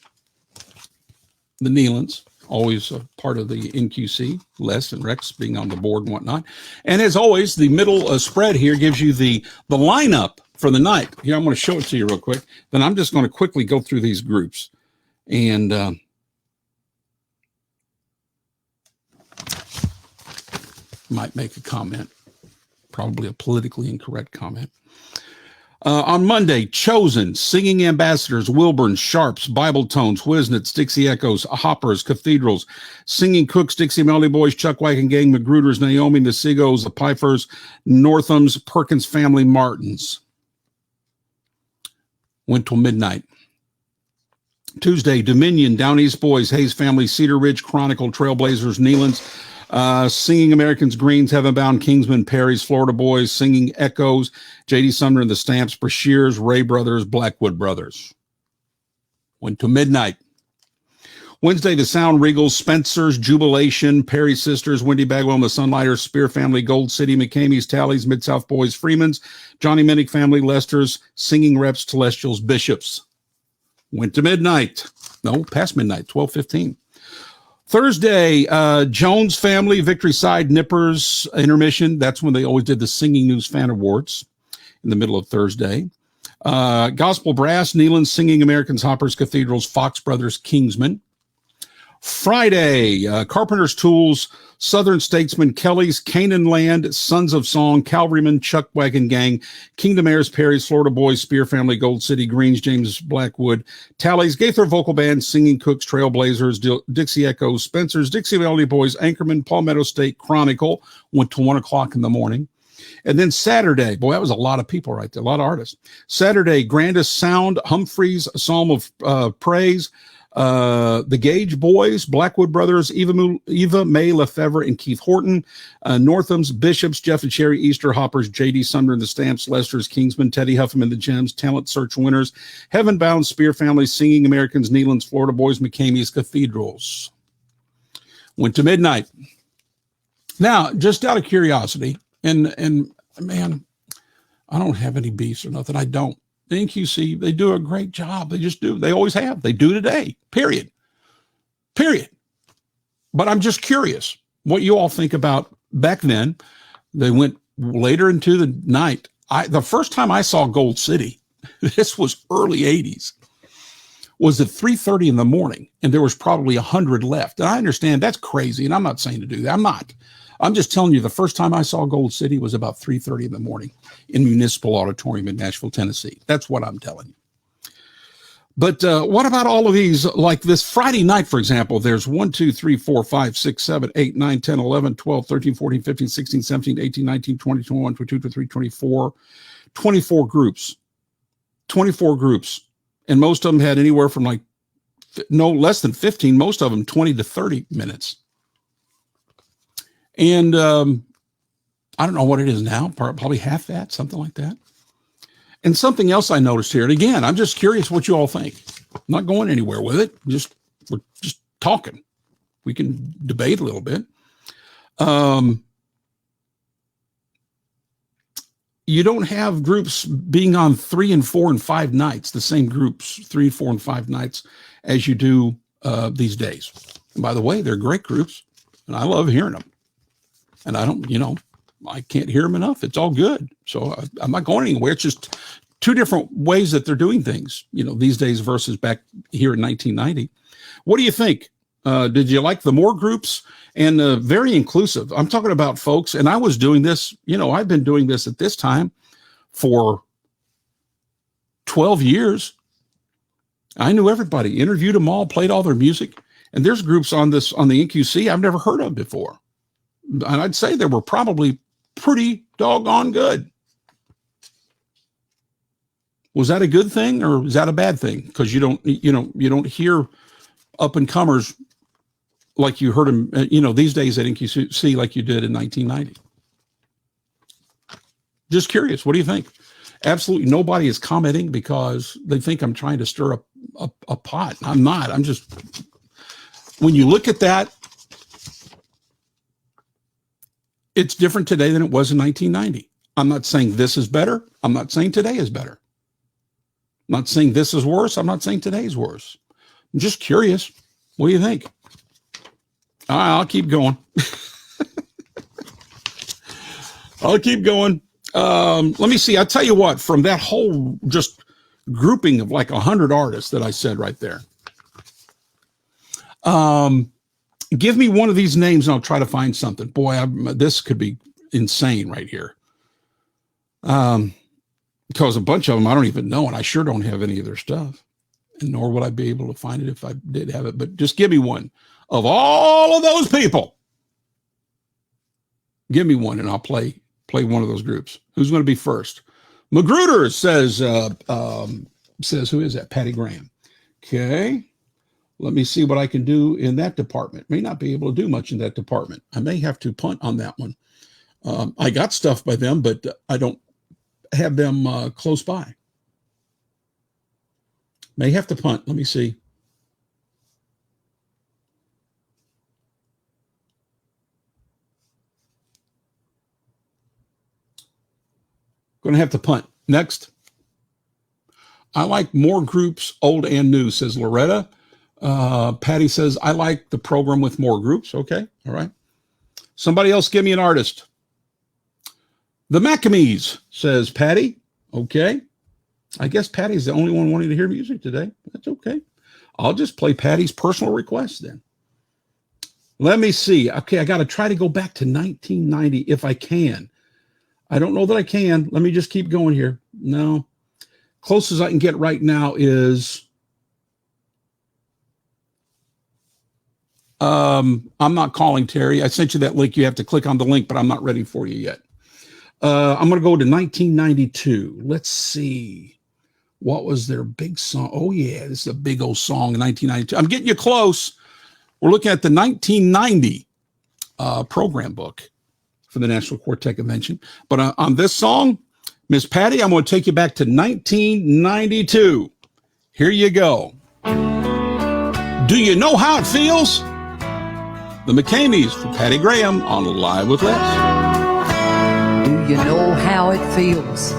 The Nealons, always a part of the NQC, Les and Rex being on the board and whatnot. And as always, the middle spread here gives you the lineup for the night. Here, I'm going to show it to you real quick. Then I'm just going to quickly go through these groups. And might make a comment, probably a politically incorrect comment. On Monday, Chosen, Singing Ambassadors, Wilburn, Sharps, Bible Tones, Wisnets, Dixie Echoes, Hoppers, Cathedrals, Singing Cooks, Dixie Melody Boys, Chuck Wagon Gang, Magruder's, Naomi, the Seagulls, the Pipers, Northams, Perkins Family, Martins. Went till midnight. Tuesday, Dominion, Down East Boys, Hayes Family, Cedar Ridge, Chronicle, Trailblazers, Nealons, Singing Americans, Greens, Heavenbound, Kingsmen, Perry's, Florida Boys, Singing Echoes, J.D. Sumner and the Stamps, Brashears, Ray Brothers, Blackwood Brothers. Went to midnight. Wednesday, the Sound Regals, Spencer's, Jubilation, Perry Sisters, Wendy Bagwell and the Sunlighters, Spear Family, Gold City, McCamey's, Tallies, Mid-South Boys, Freeman's, Johnny Minnick Family, Lester's, Singing Reps, Celestials, Bishops. Went to midnight. No, past midnight, 12:15. Thursday, Jones Family, Victory Side, Nippers, Intermission. That's when they always did the Singing News Fan Awards in the middle of Thursday. Gospel Brass, Nealon, Singing Americans, Hoppers, Cathedrals, Fox Brothers, Kingsmen. Friday, Carpenter's Tools, Southern Statesmen, Kelly's, Canaan Land, Sons of Song, Cavalrymen, Chuck Wagon Gang, Kingdom Heirs, Perry's, Florida Boys, Spear Family, Gold City, Greens, James Blackwood, Tallies, Gaither Vocal Band, Singing Cooks, Trailblazers, Dixie Echoes, Spencer's, Dixie Melody Boys, Anchormen, Palmetto State, Chronicle, went to 1 o'clock in the morning. And then Saturday, boy, that was a lot of people right there, a lot of artists. Saturday, Grandest Sound, Humphreys, Psalm of Praise, the Gage Boys, Blackwood Brothers, Eva May Lefevre and Keith Horton, Northam's, Bishops, Jeff and Sherry, Easter Hoppers, J.D. Sumner and the Stamps, Lester's, Kingsmen, Teddy Huffam and the Gems, Talent Search Winners, Heavenbound, Spear Family, Singing Americans, Nealon's, Florida Boys, McCamey's, Cathedrals. Went to midnight. Now, just out of curiosity, and man, I don't have any beefs or nothing. I don't. The NQC, they do a great job. They just do. They always have. They do today, period. But I'm just curious what you all think about back then. They went later into the night. The first time I saw Gold City, this was early 80s, was at 3:30 in the morning, and there was probably 100 left. And I understand that's crazy, and I'm not saying to do that. I'm not. I'm just telling you, the first time I saw Gold City was about 3:30 in the morning in Municipal Auditorium in Nashville, Tennessee. That's what I'm telling you. But what about all of these? Like this Friday night, for example, there's 1, 2, 3, 4, 5, 6, 7, 8, 9, 10, 11, 12, 13, 14, 15, 16, 17, 18, 19, 20, 21, 22, 23, 24, 24 groups. 24 groups. And most of them had anywhere from like no less than 15, most of them 20 to 30 minutes. And I don't know what it is now, probably half that, something like that. And something else I noticed here, and again, I'm just curious what you all think. I'm not going anywhere with it. We're just talking. We can debate a little bit. You don't have groups being on 3 and 4 and 5 nights, the same groups, 3, 4, and 5 nights as you do these days. And by the way, they're great groups, and I love hearing them. And I don't, I can't hear them enough. It's all good. So I'm not going anywhere. It's just two different ways that they're doing things, these days versus back here in 1990. What do you think? Did you like the more groups? And very inclusive. I'm talking about folks, and I was doing this, I've been doing this at this time for 12 years. I knew everybody, interviewed them all, played all their music. And there's groups on the NQC I've never heard of before. And I'd say they were probably pretty doggone good. Was that a good thing or is that a bad thing? Because you don't hear up and comers like you heard them, these days at NQC like you did in 1990. Just curious. What do you think? Absolutely nobody is commenting because they think I'm trying to stir up a pot. I'm not. when you look at that, it's different today than it was in 1990. I'm not saying this is better. I'm not saying today is better. I'm not saying this is worse. I'm not saying today is worse. I'm just curious. What do you think? I'll keep going. I'll keep going. Let me see. I'll tell you what, from that whole just grouping of like 100 artists that I said right there, give me one of these names and I'll try to find something. Boy, this could be insane right here. Because a bunch of them I don't even know, and I sure don't have any of their stuff, and nor would I be able to find it if I did have it. But just give me one of all of those people. Give me one, and I'll play one of those groups. Who's going to be first? Magruder says, who is that? Patty Graham. Okay. Let me see what I can do in that department. May not be able to do much in that department. I may have to punt on that one. I got stuff by them, but I don't have them close by. May have to punt. Let me see. Going to have to punt. Next. I like more groups, old and new, says Loretta. Patty says, I like the program with more groups. Okay. All right. Somebody else give me an artist. The Maccamees, says Patty. Okay. I guess Patty's the only one wanting to hear music today. That's okay. I'll just play Patty's personal request then. Let me see. Okay, I got to try to go back to 1990 if I can. I don't know that I can. Let me just keep going here. No. Closest I can get right now is... I'm not calling Terry. I sent you that link. You have to click on the link, but I'm not ready for you yet. I'm going to go to 1992. Let's see. What was their big song? Oh, yeah. This is a big old song in 1992. I'm getting you close. We're looking at the 1990 program book for the National Quartet Convention. But on this song, Miss Patty, I'm going to take you back to 1992. Here you go. Do you know how it feels? The McCameys for Patty Graham on Live with Les. Do you know how it feels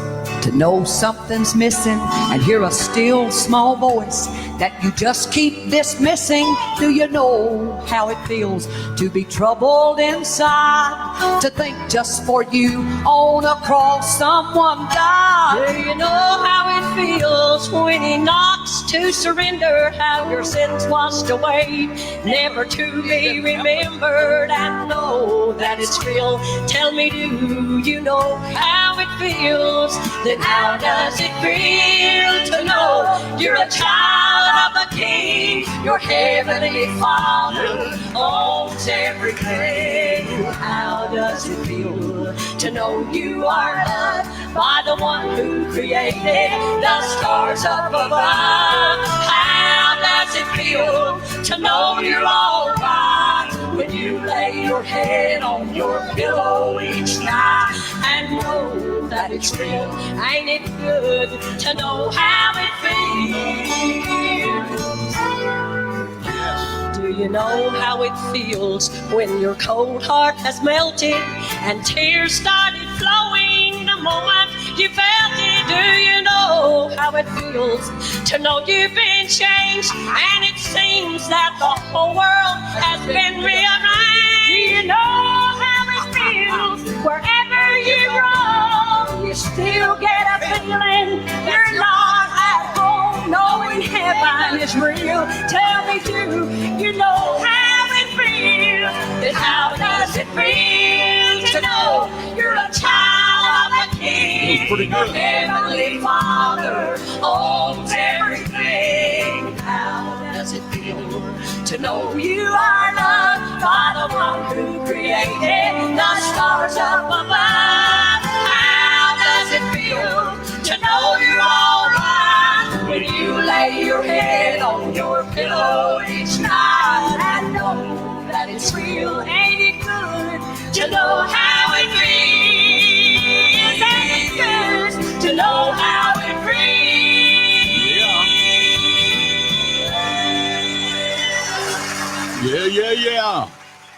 to know something's missing and hear a still small voice that you just keep dismissing? Do you know how it feels to be troubled inside, to think just for you on a cross someone died? Do you know how it feels when he knocks to surrender, how your sins washed away, never to be remembered, and know that it's real? Tell me, do you know how it feels? Then how does it feel to know you're a child of the King? Your heavenly Father owns everything. How does it feel to know you are loved by the one who created the stars up above? How does it feel to know you're all right when you lay your head on your pillow each night and know that it's real? Ain't it good to know how it feels? Do you know how it feels when your cold heart has melted and tears started flowing the moment you felt it? Do you know how it feels to know you've been changed and it seems that the whole world has been rearranged? Do you know how it feels wherever you roam, you still get a feeling you're not at home, knowing heaven is real? Tell me, do you know how it feels? And how does it feel to know you're a child of the King? Your heavenly Father owns everything. How does it feel to know you are loved by the one who created the stars up above? How does it feel to know you're all right when you lay your head on your pillow each night and know that it's real? Ain't it good to know how it feels? Ain't it good to know how it feels? yeah.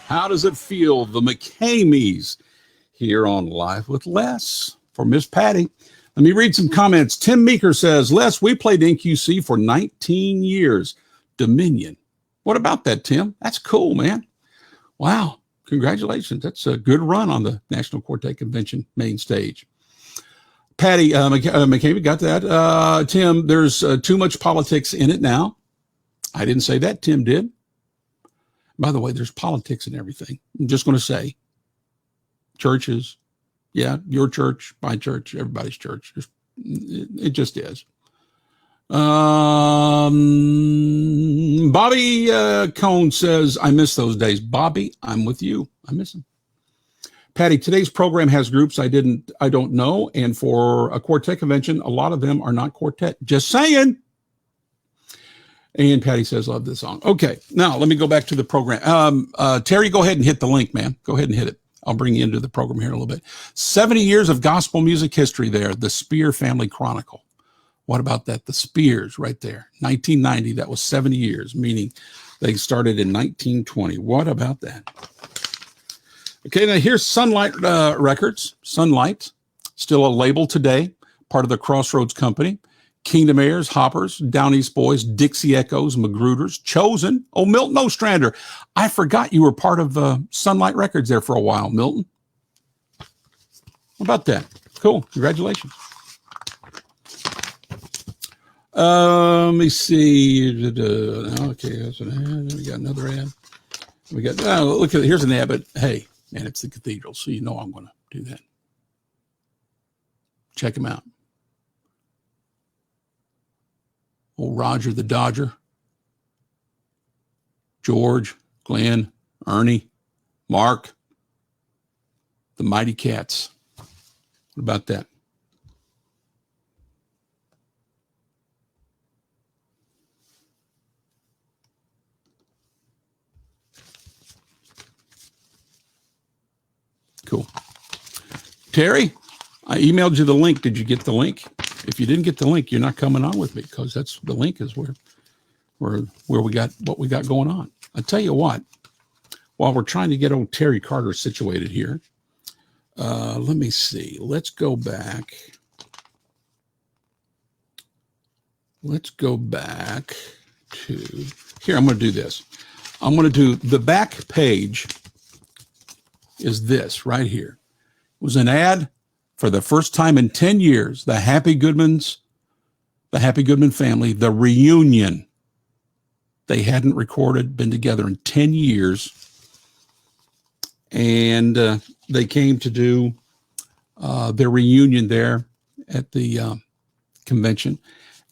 How does it feel? The McCameys here on Live with Les for Miss Patty. Let me read some comments. Tim Meeker says, Les, we played NQC for 19 years. Dominion. What about that, Tim? That's cool, man. Wow. Congratulations. That's a good run on the National Quartet Convention main stage. Patty McCamey got that. Tim, there's too much politics in it now. I didn't say that. Tim did. By the way, there's politics in everything. I'm just going to say churches. Yeah, your church, my church, everybody's church. It just is. Bobby Cone says, I miss those days. Bobby, I'm with you. I miss them. Patty, today's program has groups I don't know. And for a quartet convention, a lot of them are not quartet. Just saying. And Patty says, love this song. Okay, now let me go back to the program. Terry, go ahead and hit the link, man. Go ahead and hit it. I'll bring you into the program here in a little bit. 70 years of gospel music history there, the Spear Family Chronicle. What about that? The Spears right there. 1990, that was 70 years, meaning they started in 1920. What about that? Okay, now here's Sunlight Records. Sunlight, still a label today, part of the Crossroads Company. Kingdom Heirs, Hoppers, Down East Boys, Dixie Echoes, Magrooters, Chosen. Oh, Milton Ostrander. I forgot you were part of Sunlight Records there for a while, Milton. How about that? Cool. Congratulations. Let me see. Okay, that's an ad. We got another ad. We got, look at it. Here's an ad, but hey, man, it's the Cathedral, so you know I'm going to do that. Check them out. Old Roger the Dodger, George, Glenn, Ernie, Mark, the Mighty Cats. What about that? Cool. Terry, I emailed you the link. Did you get the link? If you didn't get the link, you're not coming on with me, because that's the link is where we got what we got going on. I tell you what, while we're trying to get old Terry Carter situated here, let me see. Let's go back. Let's go back to here. I'm going to do this. I'm going to do the back page is this right here. It was an ad for the first time in 10 years, the Happy Goodmans, the Happy Goodman family, the reunion. They hadn't recorded, been together in 10 years. And they came to do their reunion there at the convention.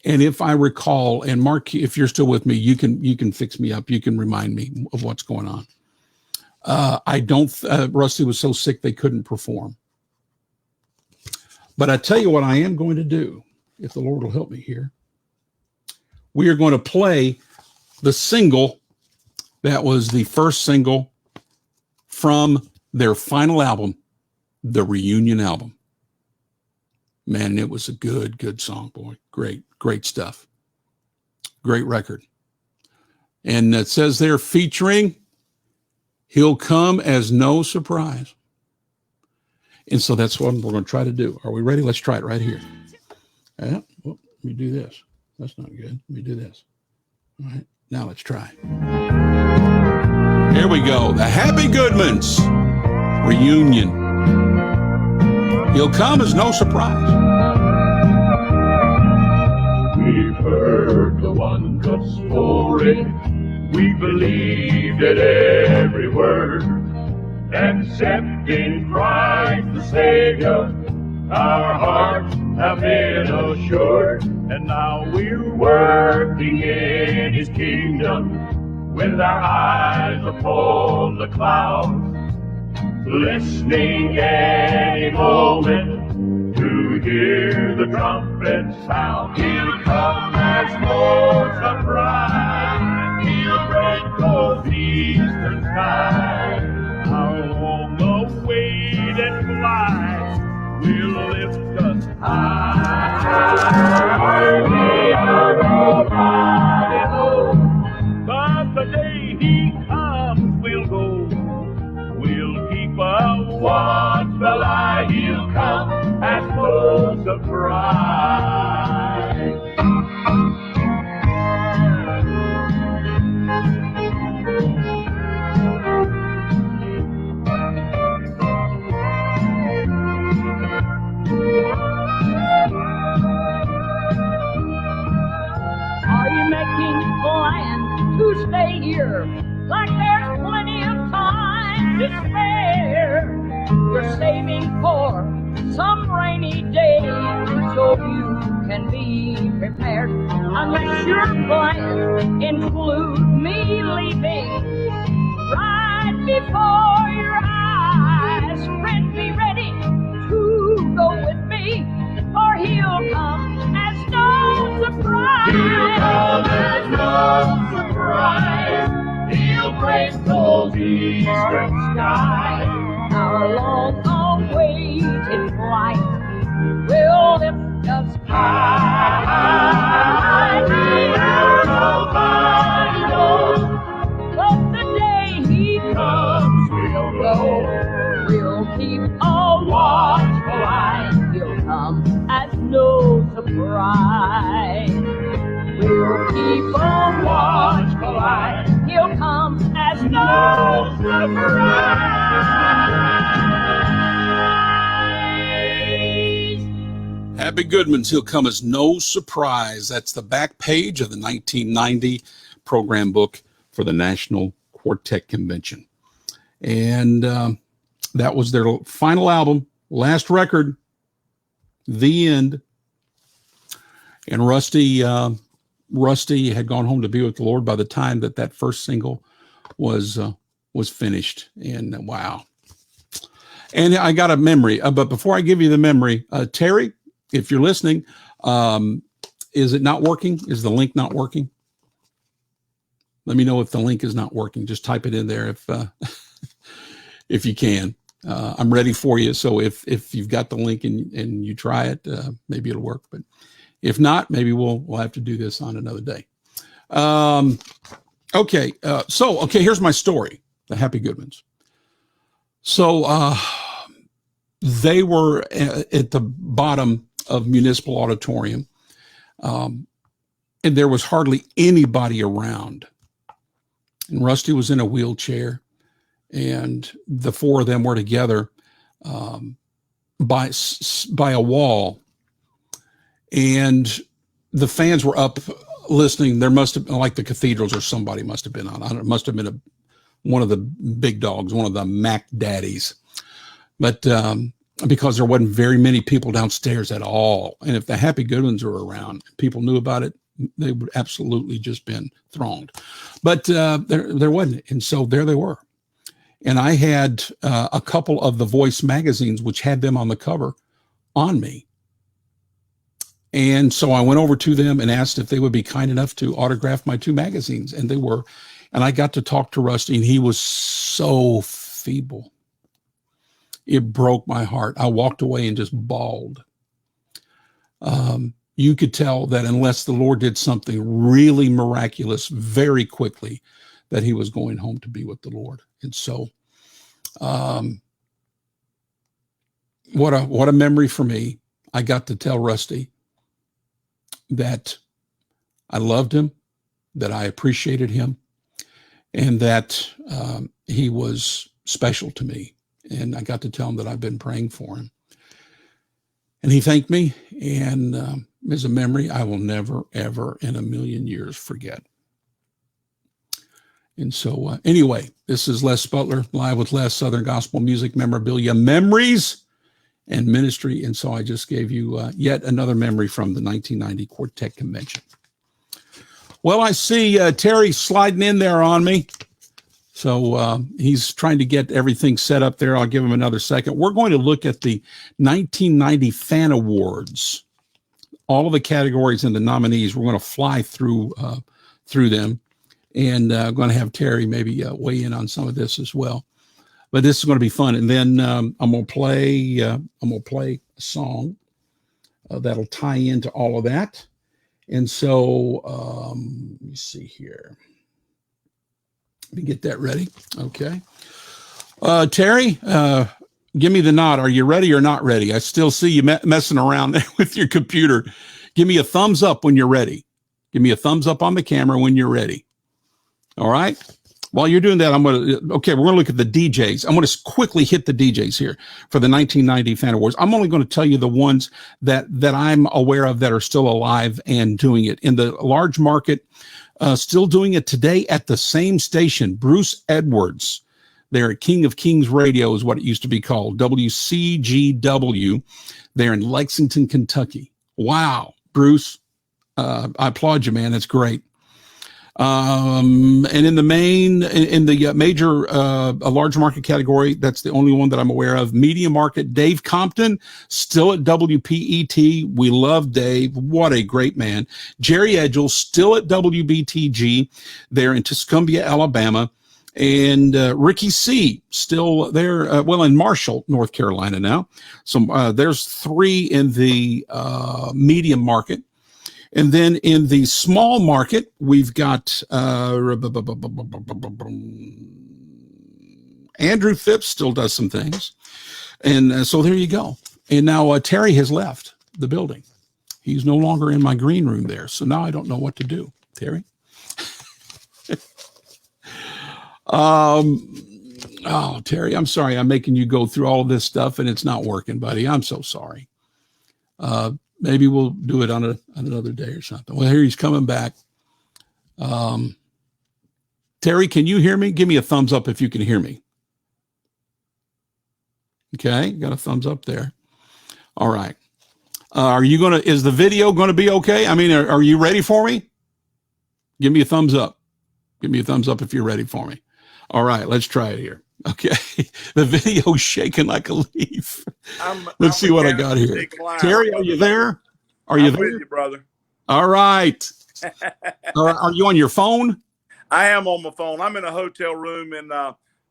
And if I recall, and Mark, if you're still with me, you can fix me up. You can remind me of what's going on. Rusty was so sick they couldn't perform. But I tell you what I am going to do, if the Lord will help me here. We are going to play the single that was the first single from their final album, the reunion album. Man, it was a good song, boy. Great stuff. Great record. And it says there, featuring He'll Come as No Surprise. And so that's what we're going to try to do. Are we ready? Let's try it right here. Yeah. Well, let me do this. That's not good. Let me do this. All right. Now let's try. Here we go. The Happy Goodmans reunion. He'll Come as No Surprise. We've heard the wondrous story. We believed it every word. Accepting Christ the Savior, our hearts have been assured. And now we're working in His kingdom with our eyes upon the clouds, listening any moment to hear the trumpet sound. He'll come as no surprise. He'll break those eastern skies. Our long-awaited flight will lift us high. We are nobody knows, but the day He comes so you can be prepared. Unless your plans include me leaving right before your eyes, friend, be ready to go with me, for he'll come as no surprise. He'll come as no surprise. He'll break those eastern skies. Our long-awaited flight will lift us high. The aeroplane knows, but the day he comes, we'll go. We'll keep a watchful eye. He'll come as no surprise. We'll keep a watchful eye. He'll come as no surprise. Happy Goodmans, he'll come as no surprise. That's the back page of the 1990 program book for the National Quartet Convention. And that was their final album, last record, The End. And Rusty had gone home to be with the Lord by the time that first single was finished. And wow. And I got a memory, but before I give you the memory, Terry, if you're listening, is it not working? Is the link not working? Let me know if the link is not working. Just type it in there if you can. I'm ready for you. So if you've got the link and you try it, maybe it'll work. But if not, maybe we'll have to do this on another day. Okay. Here's my story. The Happy Goodmans. So they were at the bottom of Municipal Auditorium, and there was hardly anybody around. And Rusty was in a wheelchair, and the four of them were together by a wall, and the fans were up listening. There must have been, like the Cathedrals or somebody must have been on. I don't know, it must have been one of the big dogs, one of the Mac Daddies. But because there wasn't very many people downstairs at all. And if the Happy Goodmans were around, people knew about it, they would absolutely just been thronged. But there wasn't. And so there they were. And I had a couple of the Voice magazines, which had them on the cover, on me. And so I went over to them and asked if they would be kind enough to autograph my two magazines. And they were. And I got to talk to Rusty, and he was so feeble. It broke my heart. I walked away and just bawled. You could tell that unless the Lord did something really miraculous very quickly, that he was going home to be with the Lord. And so, what a memory for me. I got to tell Rusty that I loved him, that I appreciated him, and that he was special to me. And I got to tell him that I've been praying for him. And he thanked me, and as a memory I will never, ever in a million years forget. And so anyway, this is Les Sputler, live with Les, Southern Gospel Music Memorabilia, Memories and Ministry. And so I just gave you yet another memory from the 1990 Quartet Convention. Well, I see Terry sliding in there on me. So he's trying to get everything set up there. I'll give him another second. We're going to look at the 1990 Fan Awards, all of the categories and the nominees. We're going to fly through them, and I'm going to have Terry maybe weigh in on some of this as well. But this is going to be fun. And then I'm going to play a song that'll tie into all of that. And so let me see here. Let me get that ready. Okay. Terry, give me the nod. Are you ready or not ready? I still see you messing around with your computer. Give me a thumbs up when you're ready. Give me a thumbs up on the camera when you're ready. All right. While you're doing that, we're going to look at the DJs. I'm going to quickly hit the DJs here for the 1990 Fan Awards. I'm only going to tell you the ones that I'm aware of that are still alive and doing it. In the large market, still doing it today at the same station, Bruce Edwards. They're at King of Kings Radio is what it used to be called, WCGW. They're in Lexington, Kentucky. Wow, Bruce, I applaud you, man. That's great. And in the major, a large market category, that's the only one that I'm aware of. Medium market, Dave Compton, still at WPET. We love Dave. What a great man. Jerry Edgel, still at WBTG there in Tuscumbia, Alabama. And Ricky C, still there, in Marshall, North Carolina now. So there's 3 in the medium market. And then in the small market, we've got Andrew Phipps still does some things. And so there you go. And now Terry has left the building. He's no longer in my green room there. So now I don't know what to do. Terry? Oh, Terry, I'm sorry. I'm making you go through all of this stuff and it's not working, buddy. I'm so sorry. Maybe we'll do it on another day or something. Well, here he's coming back. Terry, can you hear me? Give me a thumbs up if you can hear me. Okay, got a thumbs up there. All right. Is the video going to be okay? I mean, are you ready for me? Give me a thumbs up. Give me a thumbs up if you're ready for me. All right, let's try it here. Okay, the video's shaking like a leaf. Let's see what I got here. Terry, are you there? Are you there? With you, brother? All right. Are you on your phone? I am on my phone. I'm in a hotel room in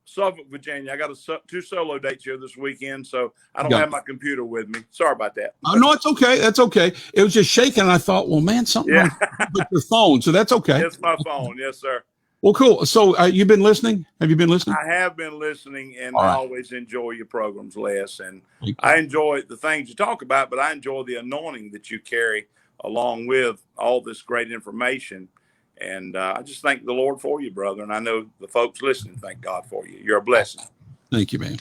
Suffolk, Virginia. I got 2 solo dates here this weekend, so I don't have my computer with me. Sorry about that. No, it's okay. That's okay. It was just shaking, and I thought, well, man, something wrong with your phone, so that's okay. It's my phone. Yes, sir. Well, cool. So you've been listening? Have you been listening? I have been listening, and I always enjoy your programs, Les. And I enjoy the things you talk about, but I enjoy the anointing that you carry along with all this great information. And I just thank the Lord for you, brother. And I know the folks listening thank God for you. You're a blessing. Thank you, man.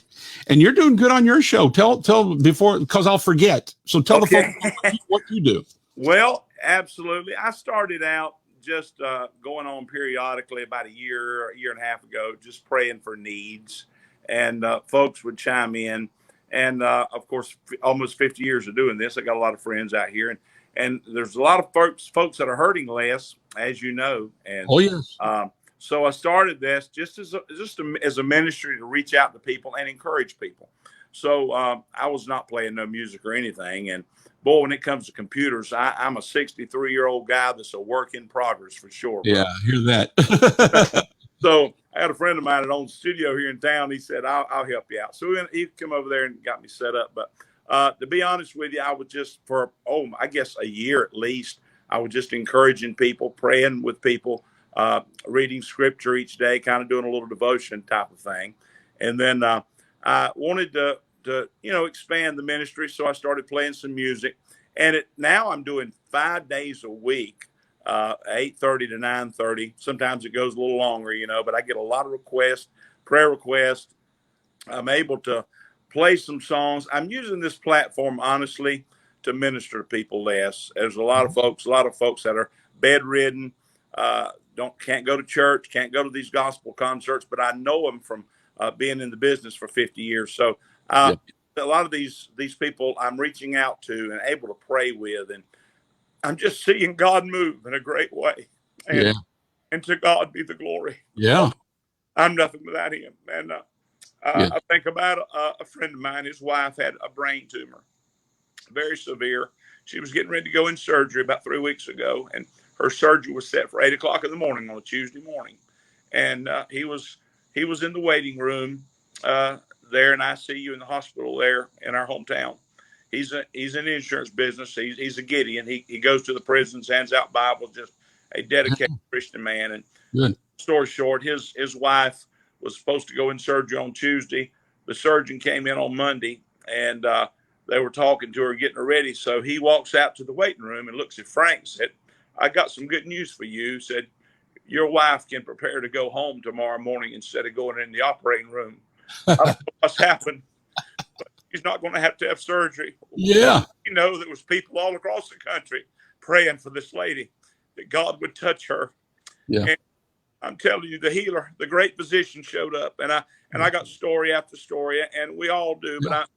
And you're doing good on your show. Tell before, because I'll forget. So tell the folks what you do. Well, absolutely. I started out just going on periodically about a year and a half ago, just praying for needs, and folks would chime in. And of course, almost 50 years of doing this, I got a lot of friends out here, and there's a lot of folks that are hurting, Les, as you know. And so I started this just as a ministry to reach out to people and encourage people. So I was not playing no music or anything, and boy, when it comes to computers, I'm a 63-year-old guy that's a work in progress for sure. Bro. Yeah, I hear that. So I had a friend of mine that owns a studio here in town. He said, I'll help you out. So he come over there and got me set up. But to be honest with you, I was just I guess a year at least, I was just encouraging people, praying with people, reading scripture each day, kind of doing a little devotion type of thing. And then I wanted to expand the ministry. So I started playing some music, and now I'm doing 5 days a week, 8:30 to 9:30. Sometimes it goes a little longer, but I get a lot of prayer requests. I'm able to play some songs. I'm using this platform, honestly, to minister to people less. There's a lot of folks that are bedridden, can't go to church, can't go to these gospel concerts, but I know them from being in the business for 50 years. So a lot of these people I'm reaching out to and able to pray with, and I'm just seeing God move in a great way. And to God be the glory. Yeah. I'm nothing without him. And I think about a friend of mine. His wife had a brain tumor, very severe. She was getting ready to go in surgery about 3 weeks ago, and her surgery was set for 8:00 in the morning on a Tuesday morning. And he was in the waiting room there in ICU in the hospital there in our hometown. He's in the insurance business. He's a Gideon. He goes to the prisons, hands out Bibles, just a dedicated Christian man. And good. Story short, his wife was supposed to go in surgery on Tuesday. The surgeon came in on Monday, and they were talking to her, getting her ready. So he walks out to the waiting room and looks at Frank and said, "I got some good news for you." Said, "Your wife can prepare to go home tomorrow morning instead of going in the operating room." I don't know what's happened, but she's not going to have surgery. Yeah. There was people all across the country praying for this lady, that God would touch her. Yeah. And I'm telling you, the healer, the great physician showed up, and I got story after story, and we all do, but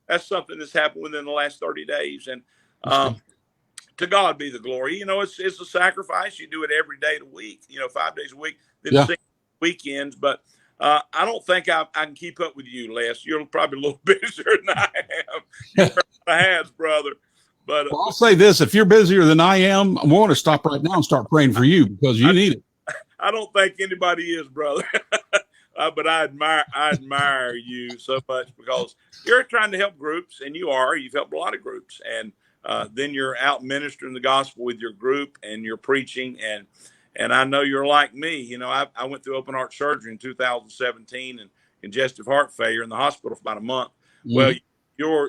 that's something that's happened within the last 30 days. And To God be the glory. You know, it's a sacrifice. You do it every day of the week, 5 days a week, then Yeah. sing weekends. But I don't think I can keep up with you, Les. You're probably a little busier than I am. You wear my hats, brother. But Well, I'll say this: if you're busier than I am, I want to stop right now and start praying for you because you need it. I don't think anybody is, brother. But I admire you so much because you're trying to help groups, and you've helped a lot of groups, and then you're out ministering the gospel with your group, and you're preaching, and I know you're like me. I went through open heart surgery in 2017 and congestive heart failure in the hospital for about a month. Mm-hmm. Well,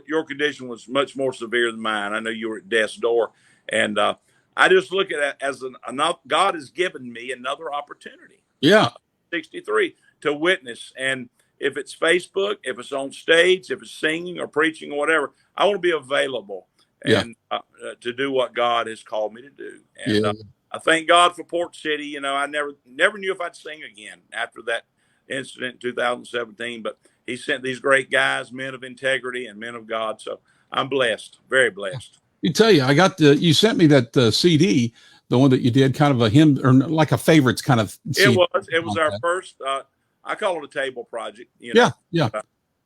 your condition was much more severe than mine. I know you were at death's door, and I just look at it as God has given me another opportunity. Yeah. 63 to witness. And if it's Facebook, if it's on stage, if it's singing or preaching or whatever, I want to be available and to do what God has called me to do. And I thank God for Port City. I never knew if I'd sing again after that incident in 2017, but he sent these great guys, men of integrity and men of God. So I'm blessed, very blessed. You tell you, you sent me that CD, the one that you did, kind of a hymn or like a favorites kind of CD. It was our first, I call it a table project. Yeah.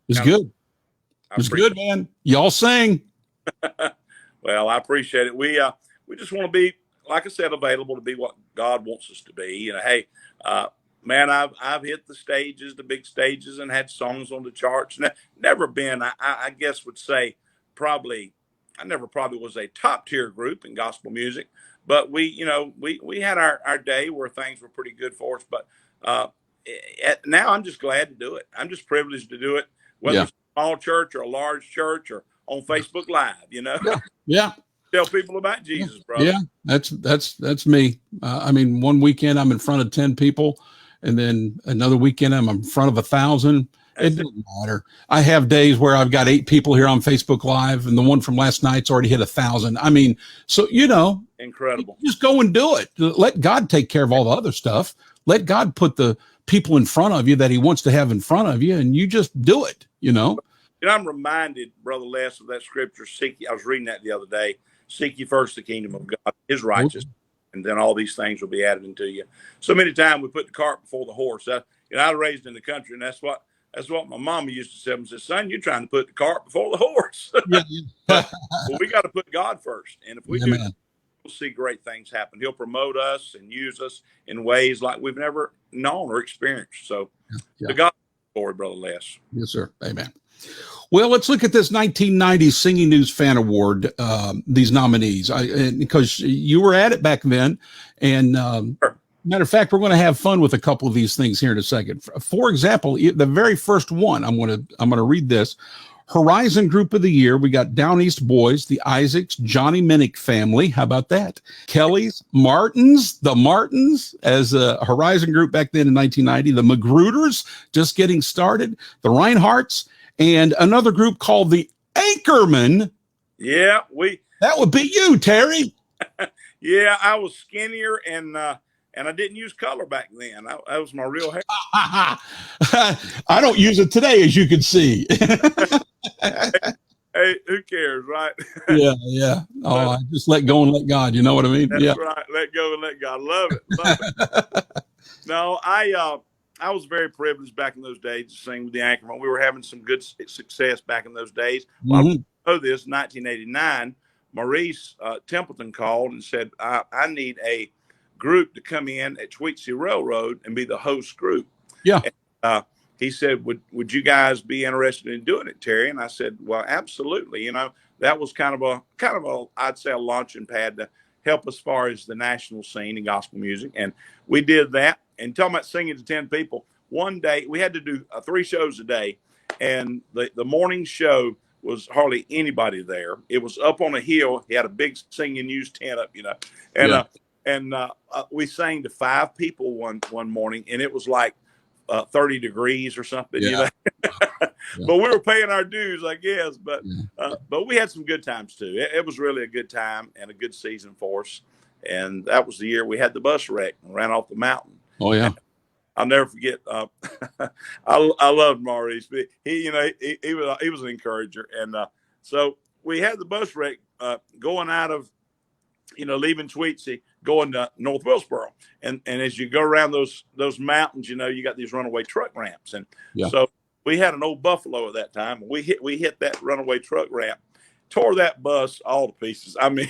It's good. It's good, man. Y'all sing. Well, I appreciate it. We just want to be, like I said, available to be what God wants us to be. Hey, man, I've hit the big stages, and had songs on the charts. Never been, I guess, would say I never probably was a top tier group in gospel music, but we had our day where things were pretty good for us. But now I'm just glad to do it. I'm just privileged to do it, whether it's a small church or a large church or on Facebook Live. Yeah. Tell people about Jesus, brother. Yeah, that's me. One weekend I'm in front of 10 people, and then another weekend I'm in front of 1,000. It doesn't matter. I have days where I've got 8 people here on Facebook Live, and the one from last night's already hit 1,000. So incredible. Just go and do it. Let God take care of all the other stuff. Let God put the people in front of you that He wants to have in front of you, and you just do it. And I'm reminded, Brother Les, of that scripture. I was reading that the other day. Seek ye first the kingdom of God, His righteousness, and then all these things will be added unto you. So many times we put the cart before the horse. I was raised in the country, and that's what my mama used to say. And said, "Son, you're trying to put the cart before the horse." But we got to put God first, and if we do, we'll see great things happen. He'll promote us and use us in ways like we've never known or experienced. So, to God be the glory, Brother Les. Yes, sir. Amen. Well, let's look at this 1990 Singing News Fan Award, these nominees, because you were at it back then. And matter of fact, we're going to have fun with a couple of these things here in a second. For example, the very first one, I'm going to read this. Horizon Group of the Year, we got Down East Boys, the Isaacs, Johnny Minnick Family. How about that? Kelly's, the Martins as a Horizon Group back then in 1990. The Magrooters, just getting started. The Reinhardts, and another group called the Anchormen. Yeah, that would be you, Terry. Yeah, I was skinnier and I didn't use color back then. That was my real hair. I don't use it today, as you can see. Hey, who cares, right? Yeah. Oh, I just let go and let God. You know what I mean? That's right. Let go and let God. Love it. No, I was very privileged back in those days to sing with the Anchormen. We were having some good success back in those days. Well, I know this, 1989, Maurice Templeton called and said, I need a group to come in at Tweetsie Railroad and be the host group. Yeah. And, he said, would you guys be interested in doing it, Terry? And I said, well, absolutely. That was kind of a, I'd say, a launching pad to help as far as the national scene in gospel music. And we did that. And talking about singing to 10 people, one day we had to do 3 shows a day. And the morning show was hardly anybody there. It was up on a hill. He had a big singing used tent up, and we sang to 5 people one morning, and it was like 30 degrees or something. But we were paying our dues, I guess. But we had some good times too. It was really a good time and a good season for us. And that was the year we had the bus wreck and ran off the mountain. Oh yeah. I'll never forget. I loved Maurice. He was an encourager, and so we had the bus wreck going out of, leaving Tweetsie, going to North Wilkesboro. And as you go around those mountains, you got these runaway truck ramps. And so we had an old Buffalo at that time. We hit that runaway truck ramp, tore that bus all to pieces. I mean,